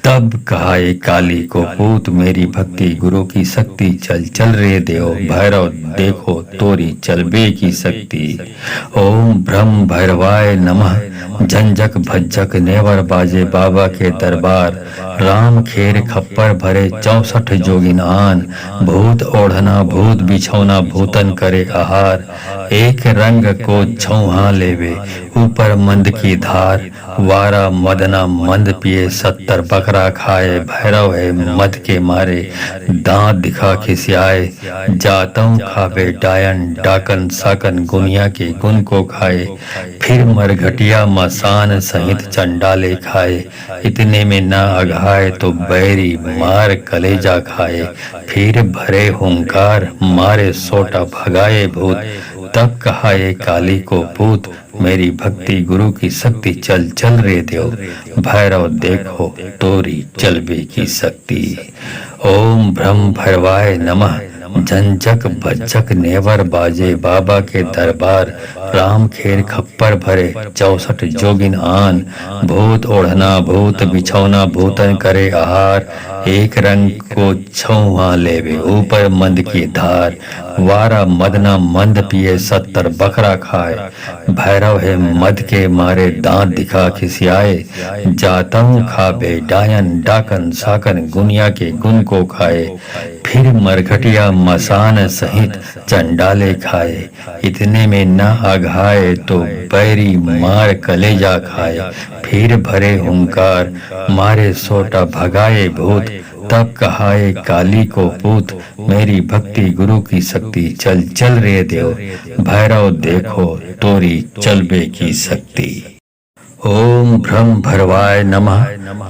तब कहा ये काली को पूत मेरी भक्ति गुरु की शक्ति, चल चल रे देव भैरव देखो तोरी चलबे की शक्ति। ओम ब्रह्म भैरवाय नमः, झंझक भज्जक नेवर बाजे बाबा के दरबार, राम खेर खप्पर भरे 64 जोगिन आन, भूत ओढ़ना भूत बिछौना भूतन करे आहार, एक रंग को छौहा लेवे ऊपर मंद की धार, वारा मदना मंद पिए 70 बकरा खाए, भैरव है मद के मारे दांत दिखा खिसियाए, जातम खावे डायन डाकन साकन गुनिया के गुन को खाए, फिर मरघटिया मसान सहित चंडाले खाए, इतने में ना अघाए तो बैरी मार कलेजा खाए, फिर भरे हुंकार मारे सोटा भगाए भूत, तब कहा ये काली को पूत मेरी भक्ति गुरु की शक्ति, चल चल रे देव भैरव देखो तोरी चलबे की शक्ति। ओम ब्रह्म भैरवाय नमः, झंझक भज्जक नेवर बाजे बाबा के दरबार, राम खेर खप्पर भरे 64 जोगिन आन, भूत ओढ़ना भूत बिछौना भूतन करे आहार, एक रंग को छौहा लेवे ऊपर मंद की धार, वारा मदना मंद पिए 70 बकरा खाए, भैरव है मद के मारे दांत दिखा खिसियाए, जातम खावे डायन डाकन साकन गुनिया के गुन को खाए, फिर मरघटिया मसान सहित चंडाले खाए, इतने में न अघाए तो बैरी मार कलेजा खाए, फिर भरे हुंकार मारे सोटा भगाए भूत, तब कहा ए काली को पूत मेरी भक्ति गुरु की शक्ति चल चल रे देव भैरव देखो तोरी चलबे की शक्ति। ओम ब्रह्म भरवाय नमः।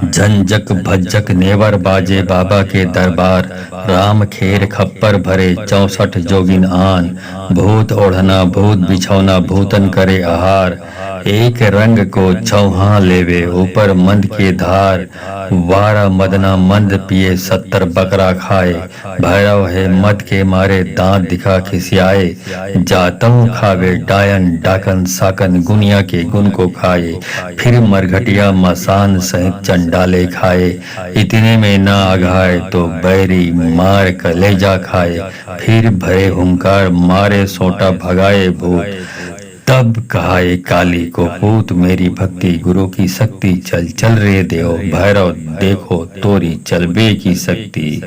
झंझक भज्जक नेवर बाजे बाबा के दरबार। राम खेर खप्पर भरे 64 जोगिन आन। भूत ओढ़ना भूत बिछौना भूतन करे आहार। एक रंग को चौहा लेवे ऊपर मंद के धार। वारा मदना मंद पिए 70 बकरा खाए। भैरव है मद के मारे दांत दिखा खिसियाए। जातम खावे डायन डाकन साकन गुनिया के गुण को खाए। फिर मरघटिया मसान सहित चंडाले खाए। इतने में ना आघाए तो बैरी मार कलेजा खाए। फिर भरे हुंकार मारे सोटा भगाए भूत। तब कहा ए काली को पूत मेरी भक्ति गुरु की शक्ति चल चल रे देव भैरव देखो तोरी चलबे की शक्ति।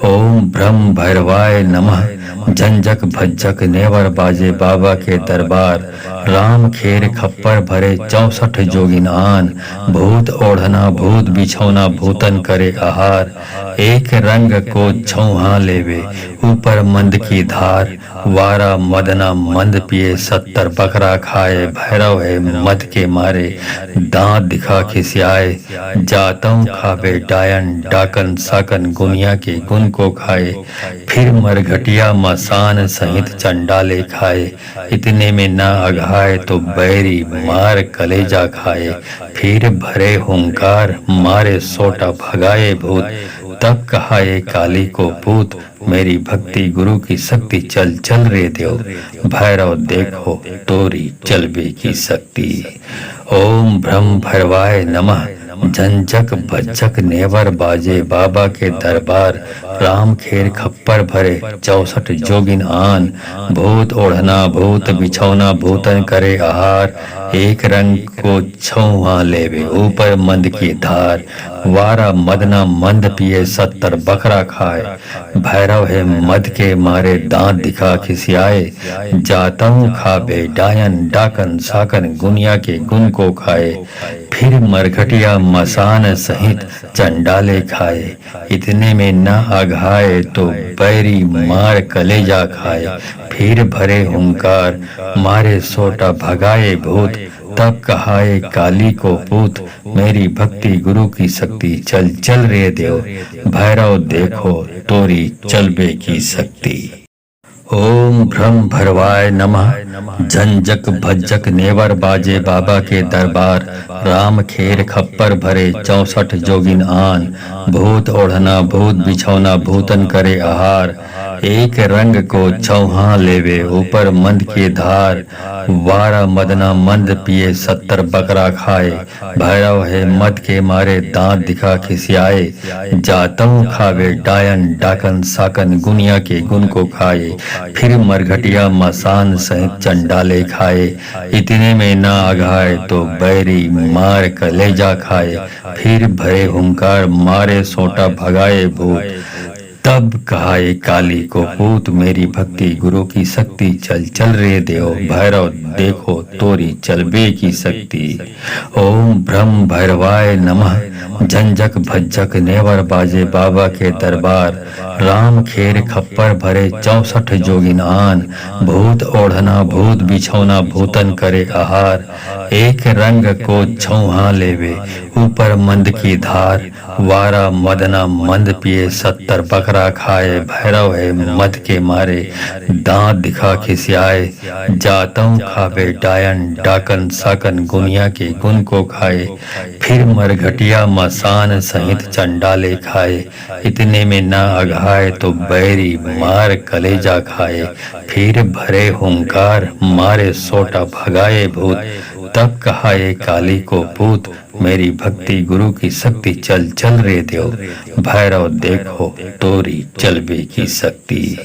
ओम ब्रह्म भैरवाय नमः। झंझक भज्जक नेवर बाजे बाबा के दरबार। राम खेर खप्पर भरे 64 जोगिन आन। भूत ओढ़ना भूत बिछौना भूतन करे आहार। एक रंग को छौहा लेवे ऊपर मंद की धार। वारा मदना मंद पिए 70 बकरा खाए। भैरव है मद के मारे दांत दिखा खिसियाए। जातम खावे डायन डाकन साकन गुनिया के गुण को खाए। फिर मरघटिया मसान सहित चंडाले खाए। इतने में ना अघाए तो बैरी मार कलेजा खाए। फिर भरे हुंकार मारे सोटा भगाए भूत। तब कहा ए काली को पूत मेरी भक्ति गुरु की शक्ति चल चल रे देव भैरव देखो तोरी चलबे की शक्ति। ओम ब्रह्म भैरवाय नमः। झंझक भज्जक नेवर बाजे बाबा के दरबार। राम खेर खप्पर भरे 64 जोगिन आन। भूत ओढ़ना भूत बिछौना भूतन करे आहार। एक रंग को छौहा लेवे ऊपर मंद की धार। वारा मदना मंद पिए 70 बकरा खाए। भैरव है मद के मारे दांत दिखा खिसियाए। जातम खावे डायन डाकन साकन गुनिया के गुण को खाए। फिर मरघटिया मसान सहित चंडाले खाए। इतने में न आघाए तो बैरी मार कलेजा खाए। फिर भरे हुंकार मारे सोटा भगाए भूत। तब कहा ए काली को पूत मेरी भक्ति गुरु की शक्ति चल चल रे देव भैरव देखो तोरी चलबे की शक्ति। ओम ब्रह्म भरवाय नमः। झंझक भज्जक नेवर बाजे बाबा के दरबार। राम खेर खप्पर भरे 64 जोगिन आन। भूत ओढ़ना भूत बिछौना भूतन करे आहार। एक रंग को चौहा लेवे ऊपर मंद के धार। वारा मदना मंद पिए 70 बकरा खाए। भैरव है मद के मारे दांत दिखा खिसियाए। जातम खावे डायन डाकन साकन गुनिया के गुण को खाए। फिर मरघटिया मसान सहित चंडाले खाए। इतने में ना आघाए तो बैरी मार कलेजा खाए। फिर भरे हुंकार मारे सोटा भगाए भूत। तब कहा ए काली को पूत मेरी भक्ति गुरु की शक्ति चल चल रे देव भैरव देखो तोरी चलबे की शक्ति। ओम ब्रह्म भैरवाय नमः। झंझक भज्जक नेवर बाजे बाबा के दरबार। राम खेर खप्पर भरे 64 जोगिन आन। भूत ओढ़ना भूत बिछौना भूतन करे आहार। एक रंग को छौहा लेवे ऊपर मंद की धार। वारा मदना मंद पिए 70 बकरा खाए। भैरव है मद के मारे दांत दिखा खिसियाए। जातम खावे डायन डाकन साकन गुनिया के गुण को खाए। फिर मरघटिया मसान सहित चंडाले खाए। इतने में ना अघाए तो बैरी मार कलेजा खाए। फिर भरे हुंकार मारे सोटा भगाए भूत। तब कहा ए काली को पूत मेरी भक्ति गुरु की शक्ति चल चल रे देव भैरव देखो तोरी चलबे की शक्ति।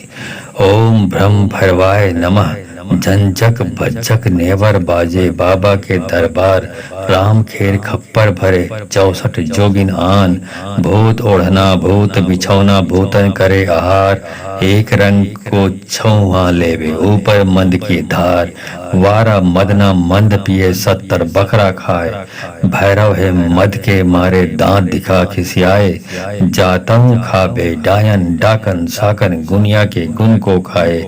ओम ब्रह्म भैरवाय नमः। झंझक भज्जक नेवर बाजे बाबा के दरबार। राम खेर खप्पर भरे 64 जोगिन आन। भूत ओढ़ना भूत बिछौना भूतन करे आहार। एक रंग को छौहा लेवे ऊपर मंद की धार। वारा मदना मंद पिए 70 बकरा खाए। भैरव है मद के मारे दांत दिखा खिसियाए। जातम खाबे डायन डाकन साकन गुनिया के गुन को खाए।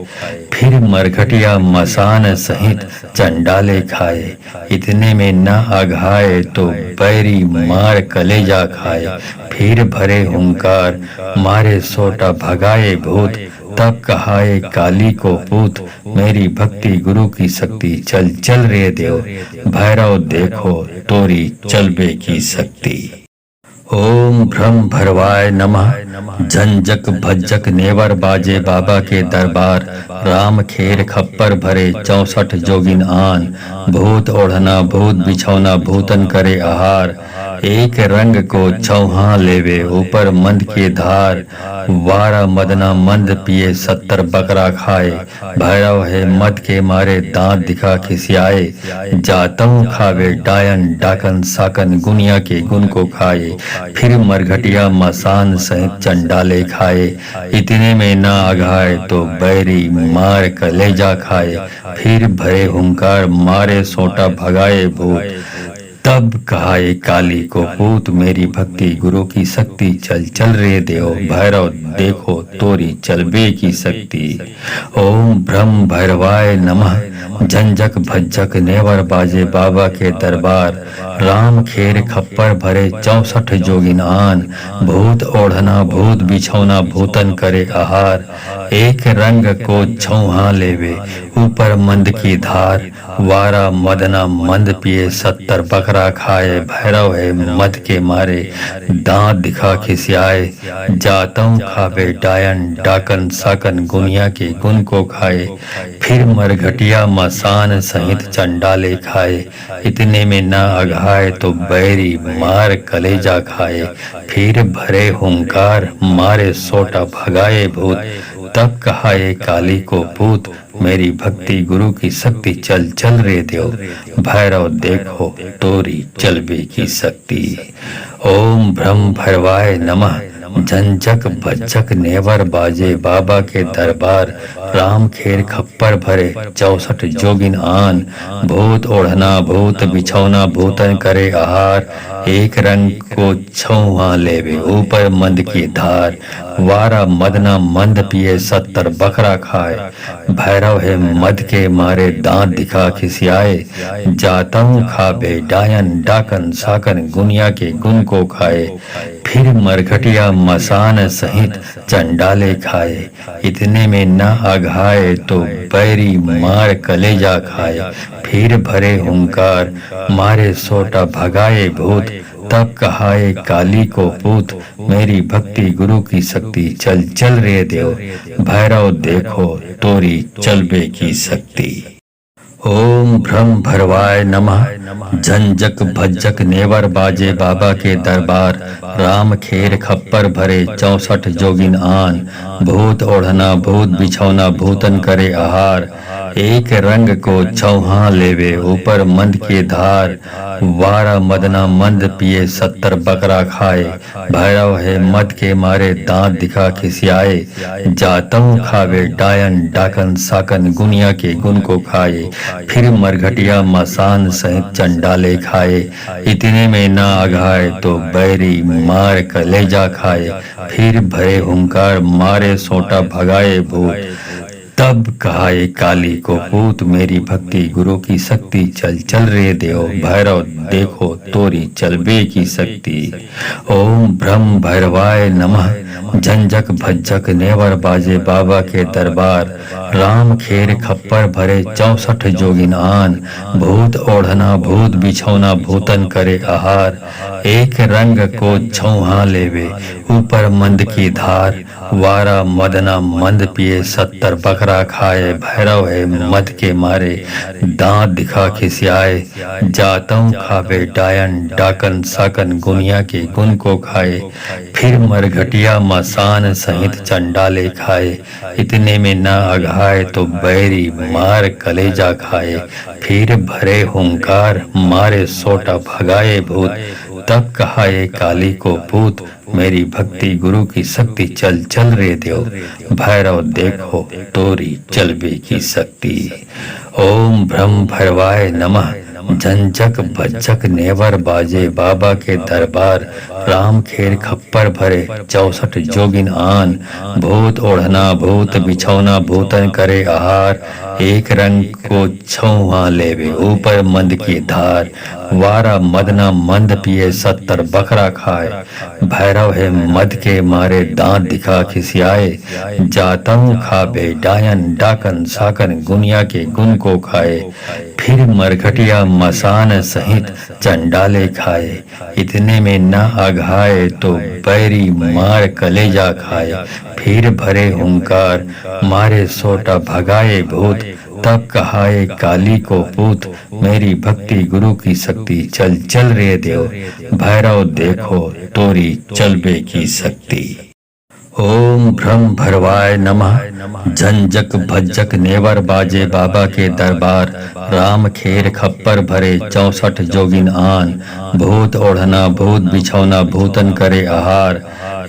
फिर मरघटिया मसान सहित चंडाले खाए। इतने में न अघाए तो बैरी मार कलेजा खाए। फिर भरे हुंकार मारे सोटा भगाए भूत। तब कहाए काली को पूत मेरी भक्ति गुरु की शक्ति चल चल रे देव। भैरव देखो तोरी चलबे की शक्ति। ओम भ्रम भरवाय नमः। झंझक भज्जक नेवर बाजे बाबा के दरबार। राम खेर खप्पर भरे 64 जोगिन आन। भूत ओढ़ना भूत बिछौना भूतन करे आहार। एक रंग को छौहा लेवे ऊपर मंद के धार। वारा मदना मंद पिए 70 बकरा खाए। भैरव है मद के मारे दांत दिखा खिसियाए। जातम खावे डायन डाकन साकन गुनिया के गुन को खाए। फिर मरघटिया मसान सहित चंडाले खाए। इतने में ना आघाए तो बैरी मार कलेजा खाए। फिर भरे हुंकार मारे सोटा भगाए भूत। तब कहाए काली को पूत मेरी भक्ति गुरु की शक्ति चल चल रे देव। भैरव देखो तोरी चलबे की शक्ति। ओम ब्रह्म भैरवाय नमः। झंझक भज्जक नेवर बाजे बाबा के दरबार। राम खेर खप्पर भरे 64 जोगिन आन। भूत ओढ़ना भूत बिछौना भूतन करे आहार। एक रंग को छौहा लेवे ऊपर मंद की धार। वारा मदना मंद पिए 70 बकरा खाए। भैरव है मद के मारे दांत दिखा खिसियाए। जातम खावे डायन डाकन साकन गुनिया के गुन को खाए। फिर मरघटिया मसान सहित चंडाले खाए। इतने में न अघाए तो बैरी मार कलेजा खाए। फिर भरे हुंकार मारे सोटा भगाए भूत। तब कहाए काली को पूत मेरी भक्ति गुरु की शक्ति चल चल रे देव। भैरव देखो तोरी चलबे की शक्ति। ओम ब्रह्म भैरवाय नमः। झंझक भज्जक नेवर बाजे बाबा के दरबार। राम खेर खप्पर भरे 64 जोगिन आन। भूत ओढ़ना भूत बिछौना भूतन करे आहार। एक रंग को छौहा लेवे ऊपर मंद की धार। वारा मदना मंद पिए 70 बकरा खाए। भैरव है मद के मारे दांत दिखा खिसियाए। जातम खाबे डायन डाकन साकन गुनिया के गुन को खाए। फिर मरघटिया मसान सहित चंडाले खाए। इतने में न अघाए तो बैरी मार कलेजा खाए। फिर भरे हुंकार मारे सोटा भगाए भूत। तब कहाए काली को पूत मेरी भक्ति गुरु की शक्ति चल चल रे देव। भैरव देखो तोरी चलबे की शक्ति। ओम ब्रह्म भरवाय नमः। झंझक भज्जक नेवर बाजे बाबा के दरबार। राम खेर खप्पर भरे 64 जोगिन आन। भूत ओढ़ना भूत बिछौना भूतन करे आहार। एक रंग को छौहा लेवे ऊपर मंद के धार। वारा मदना मंद पिए 70 बकरा खाए। भैरव है मद के मारे दांत दिखा खिसियाए। जातम खावे डायन डाकन साकन गुनिया के गुन को खाए। फिर मरघटिया मसान सहित चंडाले खाए। इतने में न अघाए तो बैरी मार कलेजा खाए। फिर भरे हुंकार मारे सोटा भगाए भूत। तब कहाए काली को पूत मेरी भक्ति गुरु की शक्ति चल चल रे देव। भैरव देखो तोरी चलबे की शक्ति। ओम ब्रह्म भैरवाय नमः। झंझक भज्जक नेवर बाजे बाबा के दरबार। राम खेर खप्पर भरे 64 जोगिन आन। भूत ओढ़ना भूत बिछौना भूतन करे आहार। एक रंग को छौहा लेवे ऊपर मंद की धार। वारा मदना मंद पिए 70 बकरा बकरा खाए, भैरव है मद के मारे दांत दिखा खिसियाए। जातों खावे डायन डाकन साकन गुनिया के गुन को खाए, फिर मरघटिया मसान सहित चंडाले खाए। इतने में न अघाए तो बैरी मार कलेजा खाए, फिर भरे हुंकार मारे सोटा भगाए भूत। तब कहा ये काली को पूत, मेरी भक्ति गुरु की शक्ति चल चल रे देव। भैरव देखो तोरी चलबे की शक्ति। ओम ब्रह्म भैरवाय नमः। झंझक भज्जक नेवर बाजे बाबा के दरबार, राम खेर खप्पर भरे 64 जोगिन आन। भूत ओढ़ना भूत बिछौना भूतन करे आहार, एक रंग को छौहा लेवे ऊपर मंद की धार। वारा मदना मंद पिए 70 बकरा खाए, भैरव है मद के मारे दांत दिखा खिसियाए। जातम खाबे डायन डाकन साकन गुनिया के गुन को खाए, फिर मरघटिया मसान सहित चंडाले खाए। इतने में न अघाए तो बैरी मार कलेजा खाए, फिर भरे हुंकार मारे सोटा भगाए भूत। तब कहाए काली को पूत, मेरी भक्ति गुरु की शक्ति चल चल रे देव। भैरव देखो तोरी चलबे की शक्ति। ओम ब्रह्म भरवाय नमः। झंझक भज्जक नेवर बाजे बाबा के दरबार, राम खेर खप्पर भरे 64 जोगिन आन। भूत ओढ़ना भूत बिछौना भूतन करे आहार,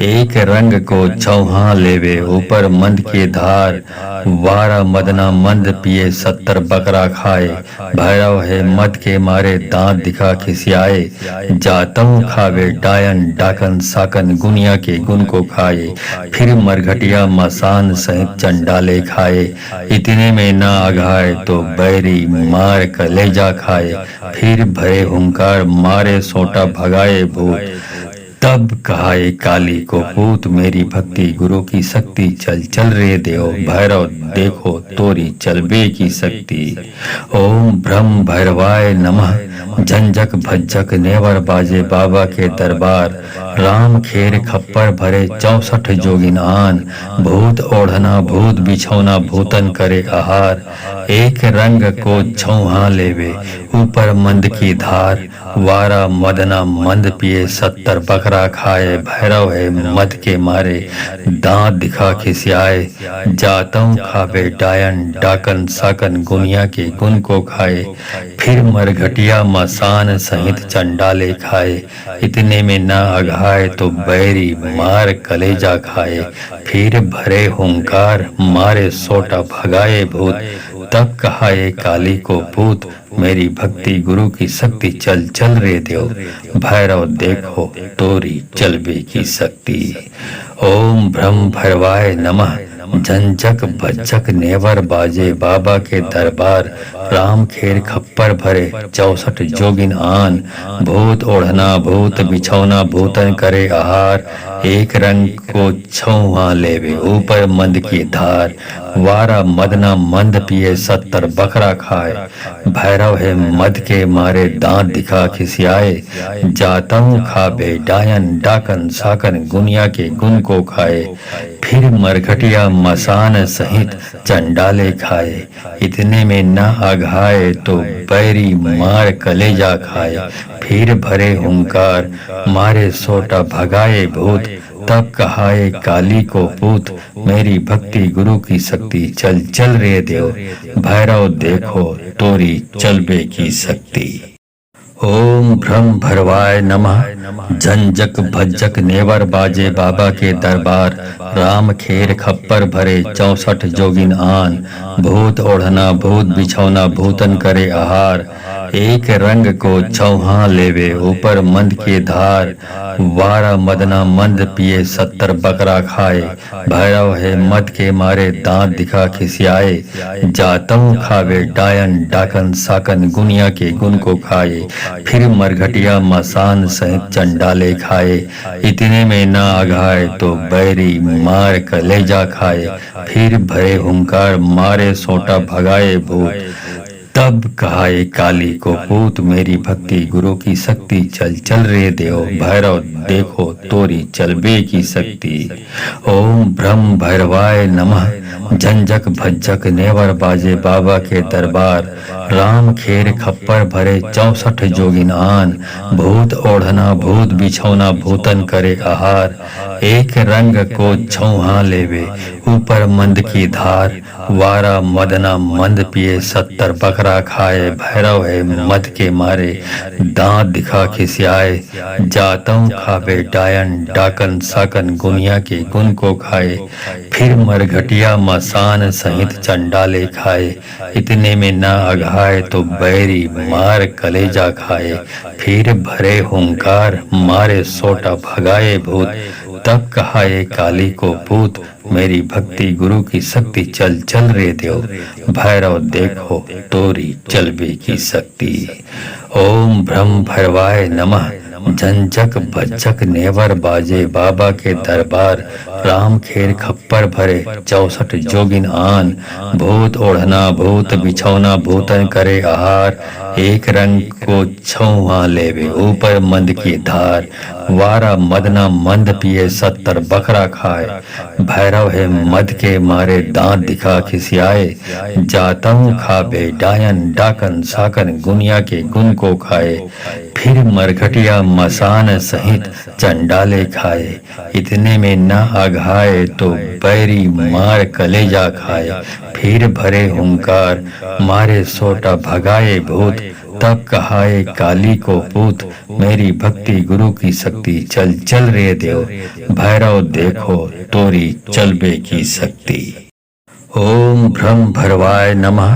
एक रंग को छौहा लेवे ऊपर मंद के धार। वारा मदना मंद पिए 70 बकरा खाए, भैरव है मद के मारे दांत दिखा खिसियाए। जातम खावे डायन डाकन साकन गुनिया के गुन को खाए, फिर मरघटिया मसान सहित चंडाले खाए। इतने में न अघाए तो बैरी मार कलेजा खाए, फिर भरे हुंकार मारे सोटा भगाए भूत। तब कहा ये काली को पूत, मेरी भक्ति गुरु की शक्ति चल चल रे देव। भैरव देखो तोरी चलबे की शक्ति। ओम ब्रह्म भैरवाय नमः। झंझक भज्जक नेवर बाजे बाबा के दरबार, राम खेर खप्पर भरे 64 जोगिन आन। भूत ओढ़ना भूत बिछौना भूतन करे आहार, एक रंग को छौहा लेवे ऊपर मंद की धार। वारा मदना मंद पिए 70 बकरा खाए, भैरव है मद के मारे दांत दिखा खिसियाए। जातों खावे डायन डाकन साकन गुनिया के गुन को खाए, फिर मरघटिया मसान सहित चंडाले खाए। इतने में न अघाए तो बैरी मार कलेजा खाए, फिर भरे हुंकार मारे सोटा भगाए भूत। तब कहा ये काली को पूत, मेरी भक्ति गुरु की शक्ति चल चल रे देव। भैरव देखो तोरी चलबे की शक्ति। ओम ब्रह्म भैरवाय नमः। झंझक भज्जक नेवर बाजे बाबा के दरबार, राम खेर खप्पर भरे 64 जोगिन आन। भूत ओढ़ना भूत बिछौना भूतन करे आहार, एक रंग को छौहा लेवे ऊपर मंद की धार। वारा मदना मंद पिए 70 बकरा खाए, भैरव है मद के मारे दांत दिखा खिसियाए। जातम खाबे डायन डाकन साकन गुनिया के गुन को खाए, फिर मरघटिया मसान सहित चंडाले खाए। इतने में न अघाए तो बैरी मार कलेजा खाए, फिर भरे हुंकार मारे सोटा भगाए भूत। तब कहा ये काली को पूत, मेरी भक्ति गुरु की शक्ति चल चल रे देव। भैरव देखो तोरी चलबे की शक्ति। ओम ब्रह्म भरवाय नमः। झंझक भज्जक नेवर बाजे बाबा के दरबार, राम खेर खप्पर भरे 64 जोगिन आन। भूत ओढ़ना भूत बिछौना भूतन करे आहार, एक रंग को छौहा लेवे ऊपर मंद के धार। वारा मदना मंद पिए 70 बकरा खाए, भैरव है मद के मारे दांत दिखा खिसियाए। जातम खावे डायन डाकन साकन गुनिया के गुन को खाए, फिर मरघटिया मसान सहित चंडाले खाए। इतने में न अघाए तो बैरी मार कलेजा खाए, फिर भरे हुंकार मारे सोटा भगाए भूत। तब कहा ये काली को पूत मेरी भक्ति गुरु की शक्ति चल चल रे देव भैरव देखो तोरी चलबे की शक्ति। ओम ब्रह्म भैरवाय नमः। झंझक भज्जक नेवर बाजे बाबा के दरबार। राम खेर खप्पर भरे 64 जोगिन आन। भूत ओढ़ना भूत बिछौना भूतन करे आहार। एक रंग को छौहा लेवे ऊपर मंद की धार। वारा मदना मंद पिए 70 बकरा खाए। भैरव है मद के मारे दांत दिखा खिसियाए। जातों खावे डायन डाकन साकन गुनिया के गुन को खाए। फिर मरघटिया मसान सहित चंडाले खाए। इतने में ना अघाए तो बैरी मार कलेजा खाए। फिर भरे हुंकार मारे सोटा भगाए भूत। तब कहा ये काली को पूत मेरी भक्ति गुरु की शक्ति चल चल रे देव भैरव देखो तोरी चलबे की शक्ति। ओम ब्रह्म भैरवाय नमः। झंझक भज्जक नेवर बाजे बाबा के दरबार। राम खेर खप्पर भरे 64 जोगिन आन। भूत ओढ़ना भूत बिछौना भूतन करे आहार। एक रंग को छौहा लेवे ऊपर मंद की धार। वारा मदना मंद पिए 70 बकरा खाए। भैरव है मद के मारे दांत दिखा खिसियाए। जातों खावे डायन डाकन साकन गुनिया के गुन को खाए। फिर मरघटिया मसान सहित चंडाले खाए। इतने में न आघाए तो बैरी मार कलेजा खाए। फिर भरे हुंकार मारे सोटा भगाए भूत। तब कहा ये काली को पूत मेरी भक्ति गुरु की शक्ति चल चल रे देव भैरव देखो तोरी चलबे की शक्ति। ओम ब्रह्म भैरवाय नमः।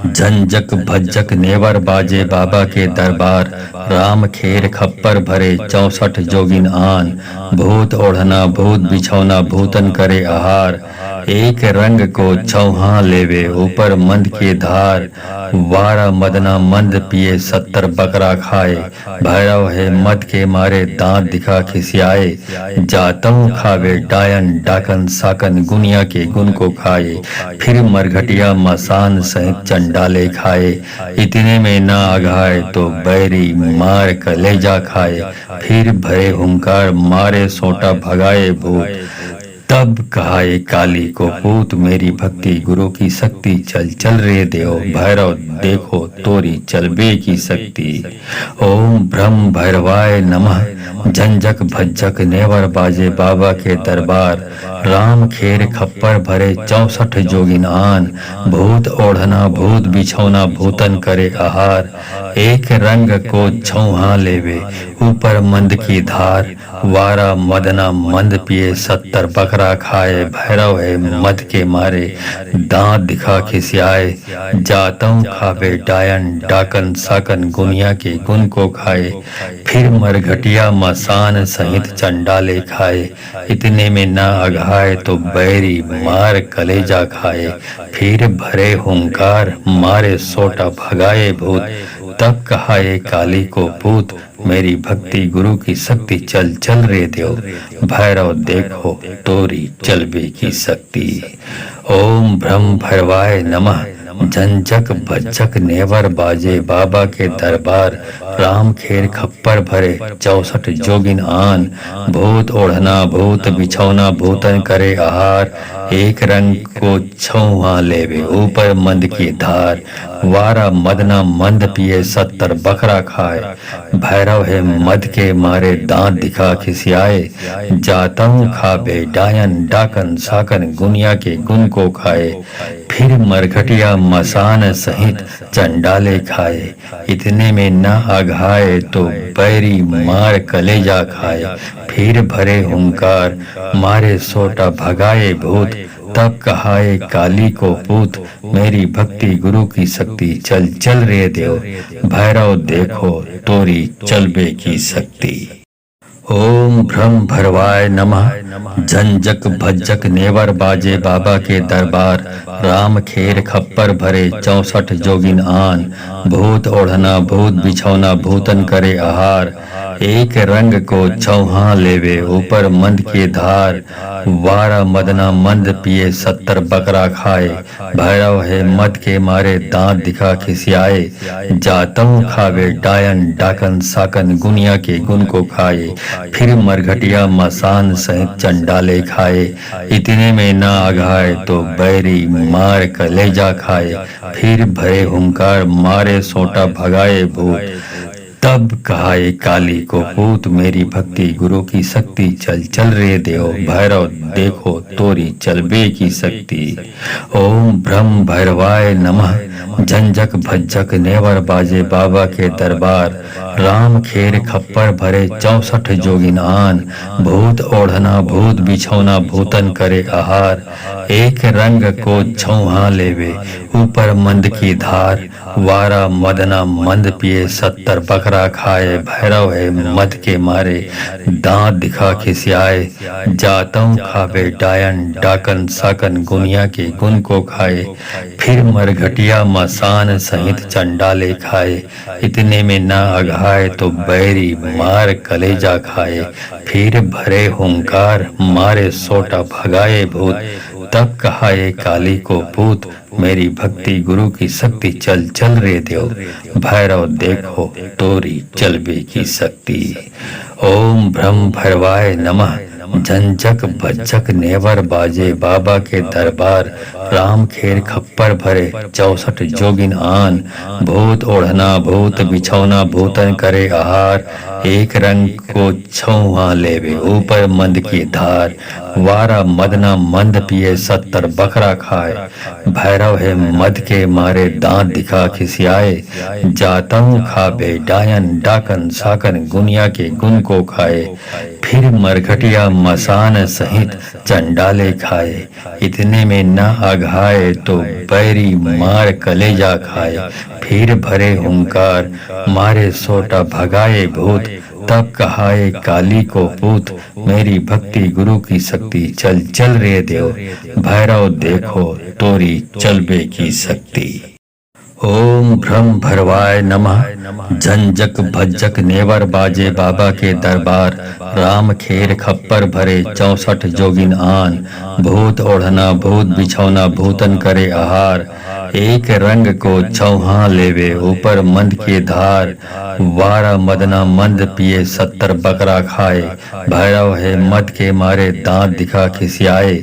झंझक भज्जक नेवर बाजे बाबा के दरबार। राम खेर खप्पर भरे 64 जोगिन आन। भूत ओढ़ना भूत बिछौना भूतन करे आहार। एक रंग को छौहा लेवे ऊपर मंद के धार। वारा मदना मंद पिए 70 बकरा खाए। भैरव है मद के मारे दांत दिखा खिसियाए। जातों खावे डायन डाकन साकन गुनिया के गुन को खाए। फिर मरघटिया मसान सहित चंडाले खाए। इतने में ना आघाए तो बैरी मार कलेजा खाए। फिर भरे हुंकार मारे सोटा भगाए भूत। तब कहा ये काली को पूत मेरी भक्ति गुरु की शक्ति चल चल रे देव भैरव देखो तोरी चलबे की शक्ति। ओम ब्रह्म भैरवाय नमः। झंझक भज्जक नेवर बाजे बाबा के दरबार। राम खेर खप्पर भरे 64 जोगिन आन। भूत ओढ़ना भूत बिछौना भूतन करे आहार। एक रंग को छौहा लेवे ऊपर मंद की धार। वारा मदना मंद पिए 70 बकरा खाए। भैरव है मद के मारे दांत दिखा खिसियाए। जातों खावे डायन डाकन साकन गुनिया के गुन को खाए। फिर मरघटिया मसान सहित चंडाले खाए। इतने में ना अघाए तो बैरी मार कलेजा खाए। फिर भरे हुंकार मारे सोटा भगाए भूत। तब कहा ये काली को पूत मेरी भक्ति गुरु की शक्ति चल चल रे देव भैरव देखो तोरी चलबे की शक्ति। ओम ब्रह्म भैरवाय नमः। झंझक भज्जक नेवर बाजे बाबा के दरबार। राम खेर खप्पर भरे 64 जोगिन आन। भूत ओढ़ना भूत बिछौना भूतन करे आहार। एक रंग को छौहा लेवे ऊपर मंद की धार। वारा मदना मंद पिए 70 बकरा खाए। भैरव है मद के मारे दांत दिखा खिसियाए। जातों खावे डायन डाकन साकन गुनिया के गुन को खाए। फिर मरघटिया मसान सहित चंडाले खाए। इतने में न आघाए तो बैरी मार कलेजा खाए। फिर भरे हुंकार मारे सोटा भगाए भूत। तब कहा ये काली को पूत मेरी भक्ति गुरु की शक्ति चल चल रे देव भैरव देखो तोरी चलबे की शक्ति। ओम ब्रह्म भैरवाय नमः। झंझक भज्जक नेवर बाजे बाबा के दरबार। राम खेर खप्पर भरे 64 जोगिन आन। भूत ओढ़ना भूत बिछौना भूतन करे आहार। एक रंग को चौहा लेवे ऊपर मंद की धार, 12 मदना मंद पिए 70 बकरा खाए, भैरव है मद के मारे दांत दिखा खिसियाए, जातम खावे डायन डाकन साकन गुनिया के गुण को खाए, फिर मरघटिया मसान सहित चंडाले खाए, इतने में ना अघाए तो बैरी मार कलेजा खाए, फिर भरे हुंकार मारे सोटा भगाए भूत, तब कहा ये काली को पूत मेरी भक्ति गुरु की शक्ति, चल चल रे देव भैरव देखो तोरी चलबे की शक्ति। ओम ब्रह्म भैरवाय नमः, झंझक भज्जक नेवर बाजे बाबा के दरबार, राम खेर खप्पर भरे 64 जोगिन आन, भूत ओढ़ना भूत बिछौना भूतन करे आहार, एक रंग को छौहा लेवे ऊपर मंद की धार, 12 मदना मंद पिए 70 बकरा खाए, भैरव है मद के मारे दांत दिखा खिसियाए, जातों खावे डायन डाकन साकन गुनिया के गुण को खाए, फिर मरघटिया मसान सहित चंडाले खाए, इतने में ना अघाए तो बैरी मार कलेजा खाए, फिर भरे हुंकार मारे सोटा भगाए भूत, तब कहा ये काली को पूत मेरी भक्ति गुरु की शक्ति, चल चल रे देव भैरव देखो तोरी चलबे की शक्ति। ओम ब्रह्म भैरवाय नमः, झंझक भज्जक नेवर बाजे बाबा के दरबार, राम खेर खप्पर भरे 64 जोगिन आन, भूत ओढ़ना भूत बिछौना भूतन करे आहार, एक रंग को छौहा लेवे ऊपर मंद की धार, 12 मदना मंद पिए 70 बकरा खाए, भैरव है मद के मारे दांत दिखा खिसियाए, जातम खावे डायन डाकन साकन गुनिया के गुण को खाए, फिर मरघटिया मसान सहित चंडाले खाए, इतने में न अघाए तो बैरी मार कलेजा खाए, फिर भरे हुंकार मारे सोटा भगाए भूत, तब कहा ये काली को पूत मेरी भक्ति गुरु की शक्ति, चल चल रे देव भैरव देखो तोरी चलबे की शक्ति। ओम ब्रह्म भैरवाय नमः, झंझक भज्जक नेवर बाजे बाबा के दरबार, राम खेर खप्पर भरे 64 जोगिन आन, भूत ओढ़ना भूत बिछौना भूतन करे आहार, एक रंग को छौहा लेवे ऊपर मंद की धार, 12 मदना मंद पिए 70 बकरा खाए, भैरव है मद के मारे दांत दिखा खिसियाए,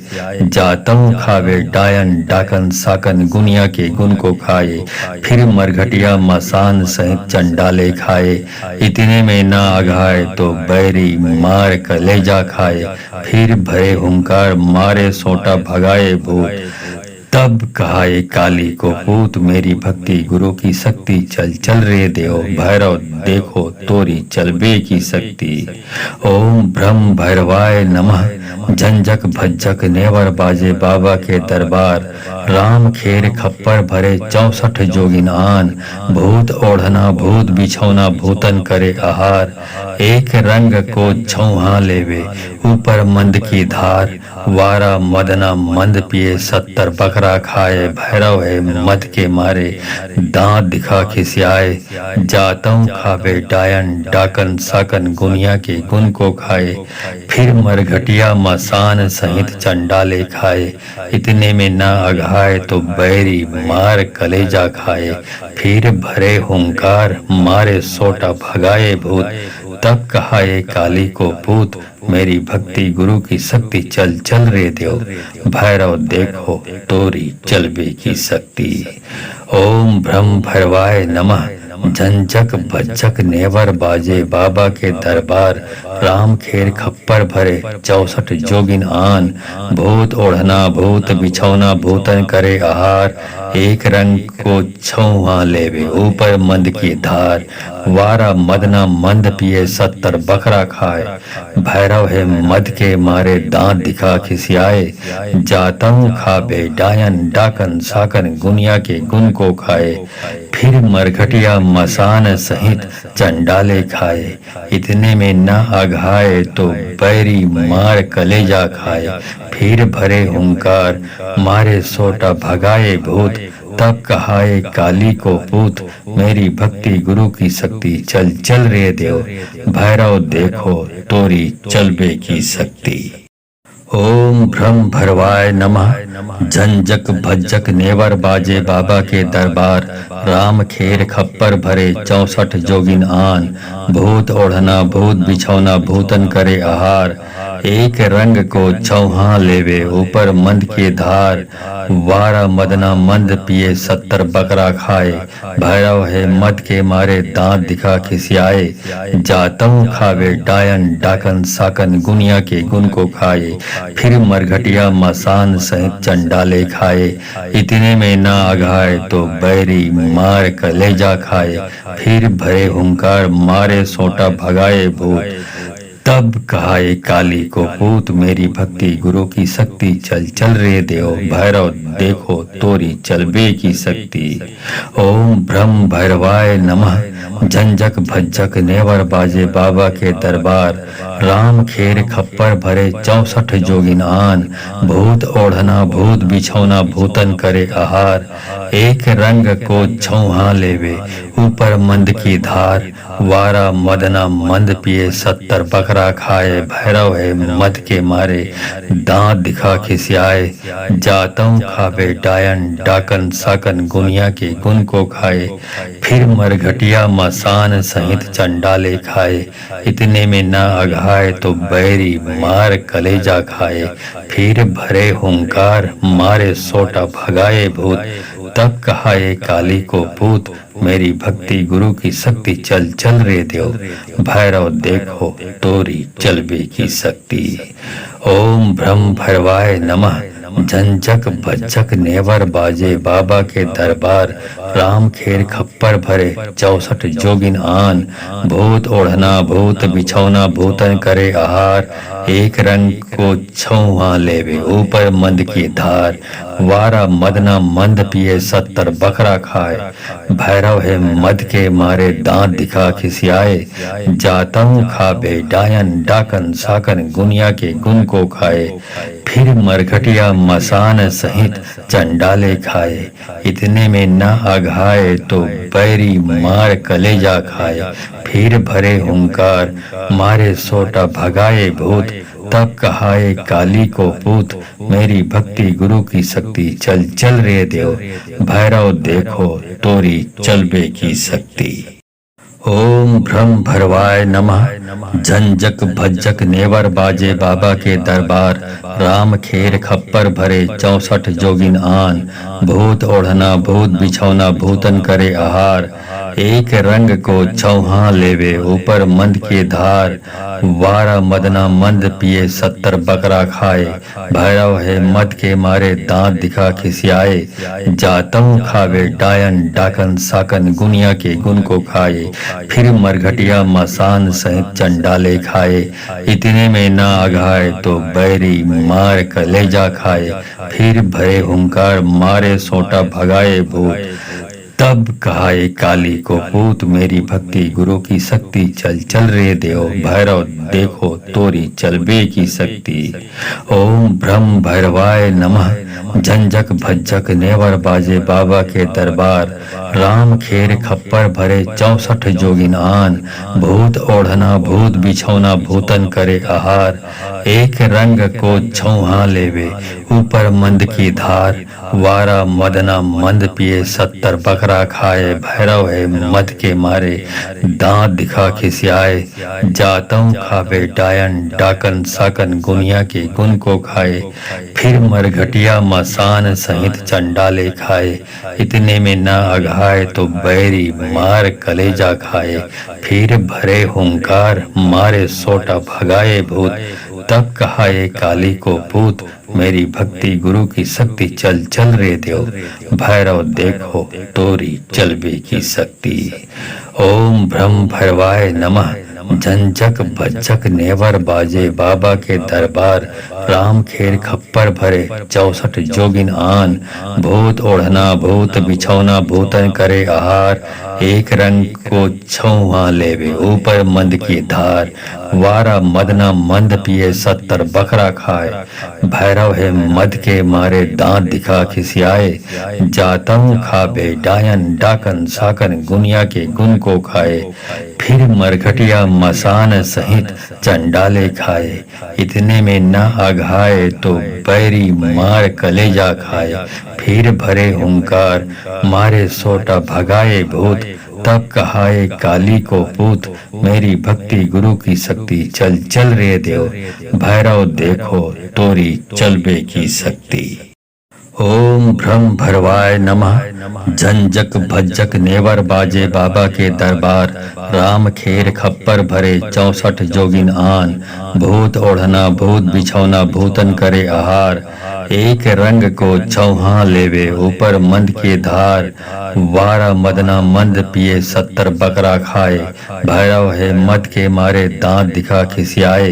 जातम खावे डायन डाकन साकन गुनिया के गुण को खाए, फिर मरघटिया मसान सहित चंडाले खाए, इतने में ना अघाए तो बैरी मार कलेजा खाए, फिर भरे हुंकार मारे सोटा भगाए भूत, तब कहा ये काली को पूत मेरी भक्ति गुरु की शक्ति, चल चल रे देव भैरव देखो तोरी चलबे की शक्ति। ओम ब्रह्म भैरवाय नमः, झंझक भज्जक नेवर बाजे बाबा के दरबार, राम खेर खप्पर भरे 64 जोगिन आन, भूत ओढ़ना भूत बिछौना भूतन करे आहार, एक रंग को छौहा लेवे ऊपर मंद की धार, 12 मदना मंद पिए 70 बकरा खाए, भैरव है मद के मारे दांत दिखा खिसियाए, जातों खावे डायन डाकन साकन गुनिया के गुण को खाए, फिर मरघटिया मसान सहित चंडाले खाए, इतने में ना अघाए तो बैरी मार कलेजा खाए, फिर भरे हुंकार मारे सोटा भगाए भूत, तब कहा ये काली को पूत मेरी भक्ति गुरु की शक्ति, चल चल रे देव भैरव देखो तोरी चलबे की शक्ति। ओम ब्रह्म भैरवाय नमः, झंझक भज्जक नेवर बाजे बाबा के दरबार, राम खेर खप्पर भरे 64 जोगिन आन, भूत ओढ़ना भूत बिछौना भूतन करे आहार, एक रंग को छौहा लेवे ऊपर मंद की धार, 12 मदना मंद पिए 70 बकरा खाए, भैरव है मद के मारे दांत दिखा खिसियाए, जातों खावे डायन डाकन साकन गुनिया के गुण को खाए, फिर मरघटिया मसान सहित चंडाले खाए, इतने में न अघाए तो बैरी मार कलेजा खाए, फिर भरे हुंकार मारे सोटा भगाए भूत, तब कहा ए काली को पूत मेरी भक्ति गुरु की शक्ति चल चल रे देव भैरव देखो तोरी चलबे की शक्ति। ओम भ्रम भरवाय नमः। झंझक भज्जक नेवर बाजे बाबा के दरबार। राम खेर खप्पर भरे 64 जोगिन आन। भूत ओढ़ना भूत बिछौना भूतन करे आहार। एक रंग को चौहा लेवे ऊपर मंद के धार। वारा मदना मंद पिए 70 बकरा खाए। भैरव है मद के मारे दांत दिखा खिसियाए। जातम खावे डायन डाकन साकन गुनिया के गुण को खाए। फिर मरघटिया मसान सहित चंडाले खाए। इतने में ना अघाए तो बैरी मार कलेजा खाए। फिर भरे हुंकार मारे सोटा भगाए भूत। तब कहा ए काली को पूत मेरी भक्ति गुरु की शक्ति चल चल रे देव भैरव देखो तोरी चलबे की शक्ति। ओम भ्रम भैरवाय नमः। झंझक भज्जक नेवर बाजे बाबा के दरबार। राम खेर खप्पर भरे 64 जोगिन आन। भूत ओढ़ना भूत बिछौना भूतन करे आहार। एक रंग को छौहा लेवे ऊपर मंद की धार। वारा मदना मंद पिए 70 बकरा खाए। भैरव है मद के मारे दांत दिखा खिसियाए। जातों खावे डायन डाकन साकन गुनिया के गुण को खाए। फिर मरघटिया मसान सहित चंडाले खाए। इतने में ना अघाए तो बैरी मार कलेजा खाए। फिर भरे हुंकार मारे सोटा भगाए भूत। तब कहा ए काली को पूत मेरी भक्ति गुरु की शक्ति चल चल रे देव भैरव देखो तोरी चलबे की शक्ति। ओम भ्रम भैरवाय नमः। झंझक भज्जक नेवर बाजे बाबा के दरबार। राम खेर खप्पर भरे 64 जोगिन आन। भूत ओढ़ना भूत बिछौना भूतन करे आहार। एक रंग को छौहा लेवे ऊपर मंद की धार। वारा मदना मंद पिए 70 बकरा खाए। भैरव है मद के मारे दांत दिखा खिसियाए। जातम खावे डायन डाकन साकन गुनिया के गुण को खाए। फिर मरघटिया मसान सहित चंडाले खाए। इतने में न अघाए तो बैरी मार कलेजा खाए। फिर भरे हुंकार मारे सोटा भगाए भूत। तब कहा ए काली को पूत मेरी भक्ति गुरु की शक्ति चल चल रे देव भैरव देखो तोरी चलबे की शक्ति। ओम भ्रम भरवाय नमः। झंझक भज्जक नेवर बाजे बाबा के दरबार। राम खेर खप्पर भरे 64 जोगिन आन। भूत ओढ़ना भूत बिछौना भूतन करे आहार। एक रंग को चौहा लेवे ऊपर मंद के धार। वारा मदना मंद पिए 70 बकरा खाए। भैरव है मद के मारे दांत दिखा खिसियाए। जातम खावे डायन डाकन साकन गुनिया के गुण को खाए। फिर मरघटिया मसान सहित चंडाले खाए। इतने में ना अघाए तो बैरी मार कलेजा खाए। फिर भरे हुंकार मारे सोटा भगाए भूत। तब कहा ए काली को पूत मेरी भक्ति गुरु की शक्ति चल चल रे देव भैरव देखो तोरी चलबे की शक्ति। ओम भ्रम भैरवाय नमः। झंझक भज्जक नेवर बाजे बाबा के दरबार। राम खेर खप्पर भरे 64 जोगिन आन। भूत ओढ़ना भूत बिछौना भूतन करे आहार। एक रंग को छौहा लेवे ऊपर मंद की धार। वारा मदना मंद पिए 70 बकरा खाए। भैरव है मद के मारे दांत दिखा खिसियाए। जातों खावे डायन डाकन साकन गुनिया के गुण को खाए। फिर मरघटिया मसान सहित चंडाले खाए। इतने में ना अघाए तो बैरी मार कलेजा खाए। फिर भरे हुंकार मारे सोटा भगाए भूत। तब कहा ए काली को पूत मेरी भक्ति गुरु की शक्ति चल चल रे देव भैरव देखो तोरी चलबे की शक्ति। ओम भ्रम भैरवाय नमः। झंझक भज्जक नेवर बाजे बाबा के दरबार। राम खेर खप्पर भरे 64 जोगिन आन। भूत ओढ़ना भूत बिछौना भूतन करे आहार। एक रंग को छौहा लेवे ऊपर मंद की धार। वारा मदना मंद पिए 70 बकरा खाए। भैरव है मद के मारे दांत दिखा खिसियाए। जातम खाबे डायन डाकन साकन गुनिया के गुन को खाए। फिर मरघटिया मसान सहित चंडाले खाए। इतने में न अघाए तो बैरी मार कलेजा खाए। फिर भरे हुंकार मारे सोटा भगाए भूत। तब कहाए काली को पूत मेरी भक्ति गुरु की शक्ति। चल चल रे देव भैरव देखो तोरी चलबे की शक्ति। ओम भ्रम भरवाय नमः। झंझक भज्जक नेवर बाजे बाबा के दरबार। राम खेर खप्पर भरे 64 जोगिन आन। भूत ओढ़ना भूत बिछौना भूतन करे आहार। एक रंग को छौहा लेवे ऊपर मंद के धार। वारा मदना मंद पिए 70 बकरा खाए। भैरव है मद के मारे दांत दिखा खिसियाए।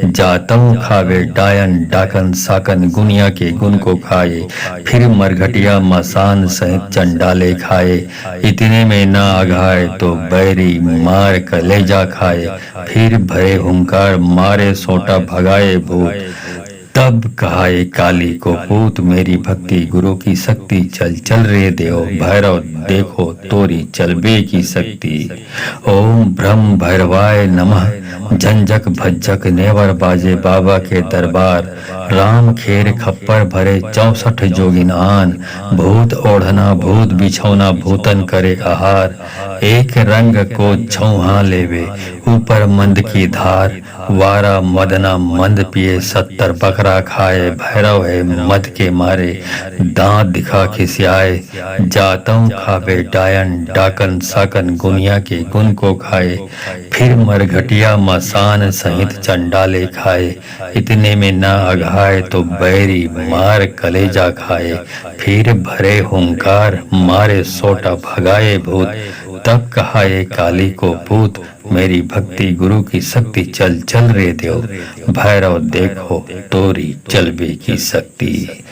जातम खावे डायन डाकन साकन गुनिया के गुन को खाए। फिर मरघटिया मसान सहित चंडाले खाए। इतने में न अघाए तो बैरी मार कलेजा खाए। फिर भरे हुंकार मारे सोटा भगाए भूत। तब कहाए काली को पूत मेरी भक्ति गुरु की शक्ति। चल चल रे देव भैरव देखो तोरी चलबे की शक्ति। ओम ब्रह्म भैरवाय नमः। झंझक भज्जक नेवर बाजे बाबा के दरबार। राम खेर खप्पर भरे 64 जोगिन आन। भूत ओढ़ना भूत बिछौना भूतन करे आहार। एक रंग को छौहा लेवे ऊपर मंद की धार। वारा मदना मंद पिए 70 बकरा खाए। भैरव है मद के मारे दांत दिखा खिसियाए। जातम खावे डायन डाकन साकन गुनिया के गुन को खाए। फिर मरघटिया मसान सहित चंडाले खाए। इतने में न अघाए तो बैरी मार कलेजा खाए। फिर भरे हुंकार मारे सोटा भगाए भूत। तब कहाए काली को पूत मेरी भक्ति गुरु की शक्ति। चल चल रे देव भैरव देखो तोरी चलबे की शक्ति।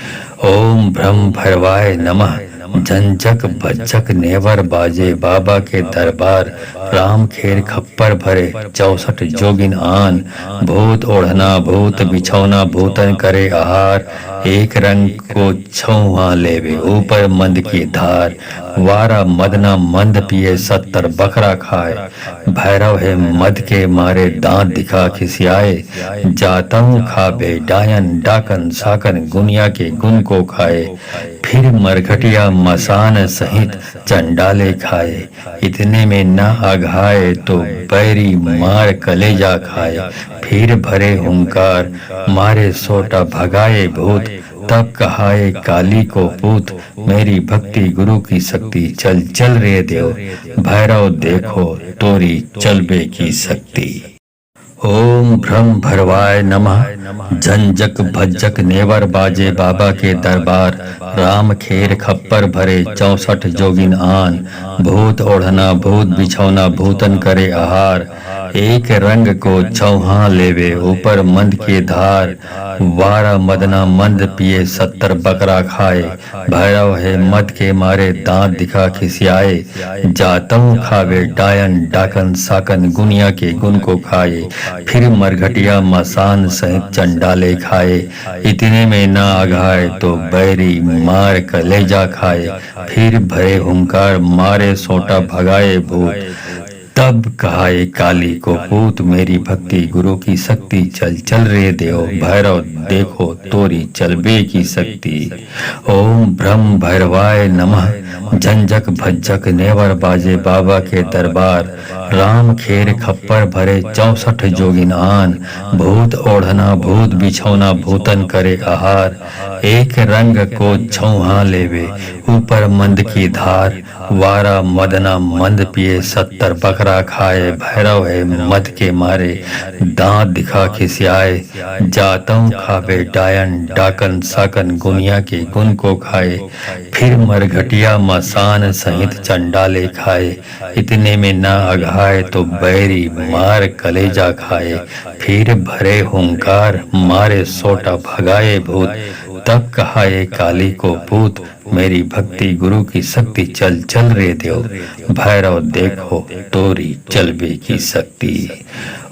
ओम ब्रह्म भैरवाय नमः। झंझक भज्जक नेवर बाजे बाबा के दरबार। राम खेर खप्पर भरे 64 जोगिन आन। भूत ओढ़ना भूत बिछौना भूतन करे आहार। एक रंग को छौहा लेवे ऊपर मंद की धार। वारा मदना मंद पिए 70 बकरा खाए। भैरव है मद के मारे दांत दिखा खिसियाए। जातम खाबे डायन डाकन साकन गुनिया के गुन को खाए। फिर मरघटिया मसान सहित चंडाले खाए। इतने में न अघाए तो बैरी मार कलेजा खाए। फिर भरे हुंकार मारे सोटा भगाए भूत। तब कहाए काली को पूत मेरी भक्ति गुरु की शक्ति। चल चल रे देव भैरव देखो तोरी चलबे की शक्ति। ओम ब्रह्म भरवाय नमः। झंझक भज्जक नेवर बाजे बाबा के दरबार। राम खेर खप्पर भरे 64 जोगिन आन। भूत ओढ़ना भूत बिछौना भूतन करे आहार। एक रंग को छौहा लेवे ऊपर मंद के धार। वारा मदना मंद पिए 70 बकरा खाए। भैरव है मद के मारे दांत दिखा खिसियाए। जातम खावे डायन डाकन साकन गुनिया के गुन को खाए। फिर मरघटिया मसान सहित चंडाले खाए। इतने में न अघाए तो बैरी मार कलेजा खाए। फिर भरे हुंकार मारे सोटा भगाए भूत। तब कहाए काली को पूत मेरी भक्ति गुरु की शक्ति। चल चल रे देव भैरव देखो तोरी चलबे की शक्ति। ओम ब्रह्म भैरवाय नमः। झंझक भज्जक नेवर बाजे बाबा के दरबार। राम खेर खप्पर भरे 64 जोगिन आन। भूत ओढ़ना भूत बिछौना भूतन करे आहार। एक रंग को छौहा लेवे ऊपर मंद की धार। वारा मदना मंद पिए 70 बकरा बकरा खाए। भैरव है मद के मारे दांत दिखा खिसियाए। जातों खावे डायन डाकन साकन गुनिया के गुन को खाए। फिर मरघटिया मसान सहित चंडाले खाए। इतने में ना अघाए तो बैरी मार कलेजा खाए। फिर भरे हुंकार मारे सोटा भगाए भूत। तब कहा ये काली को पूत, मेरी भक्ति गुरु की शक्ति चल चल रे देव। भैरव देखो तोरी चलबे की शक्ति।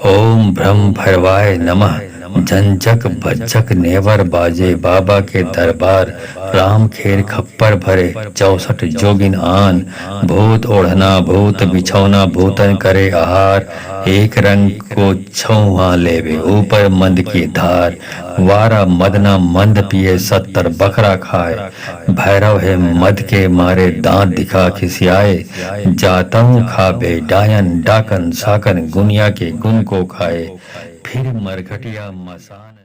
ओम ब्रह्म भैरवाय नमः। झंझक बज्जक नेवर बाजे बाबा के दरबार। राम खेर खप्पर भरे 64 जोगिन आन। भूत ओढ़ना भूत बिछौना भूतन करे आहार। एक रंग को छौहा लेवे ऊपर मंद की धार। वारा मदना मंद पिए 70 बकरा खाए। भैरव है मद के मारे दांत दिखा खिसियाए। जातों खाबे डायन डाकन साकन गुनिया के गुन को खाए। फिर मरघटिया मसान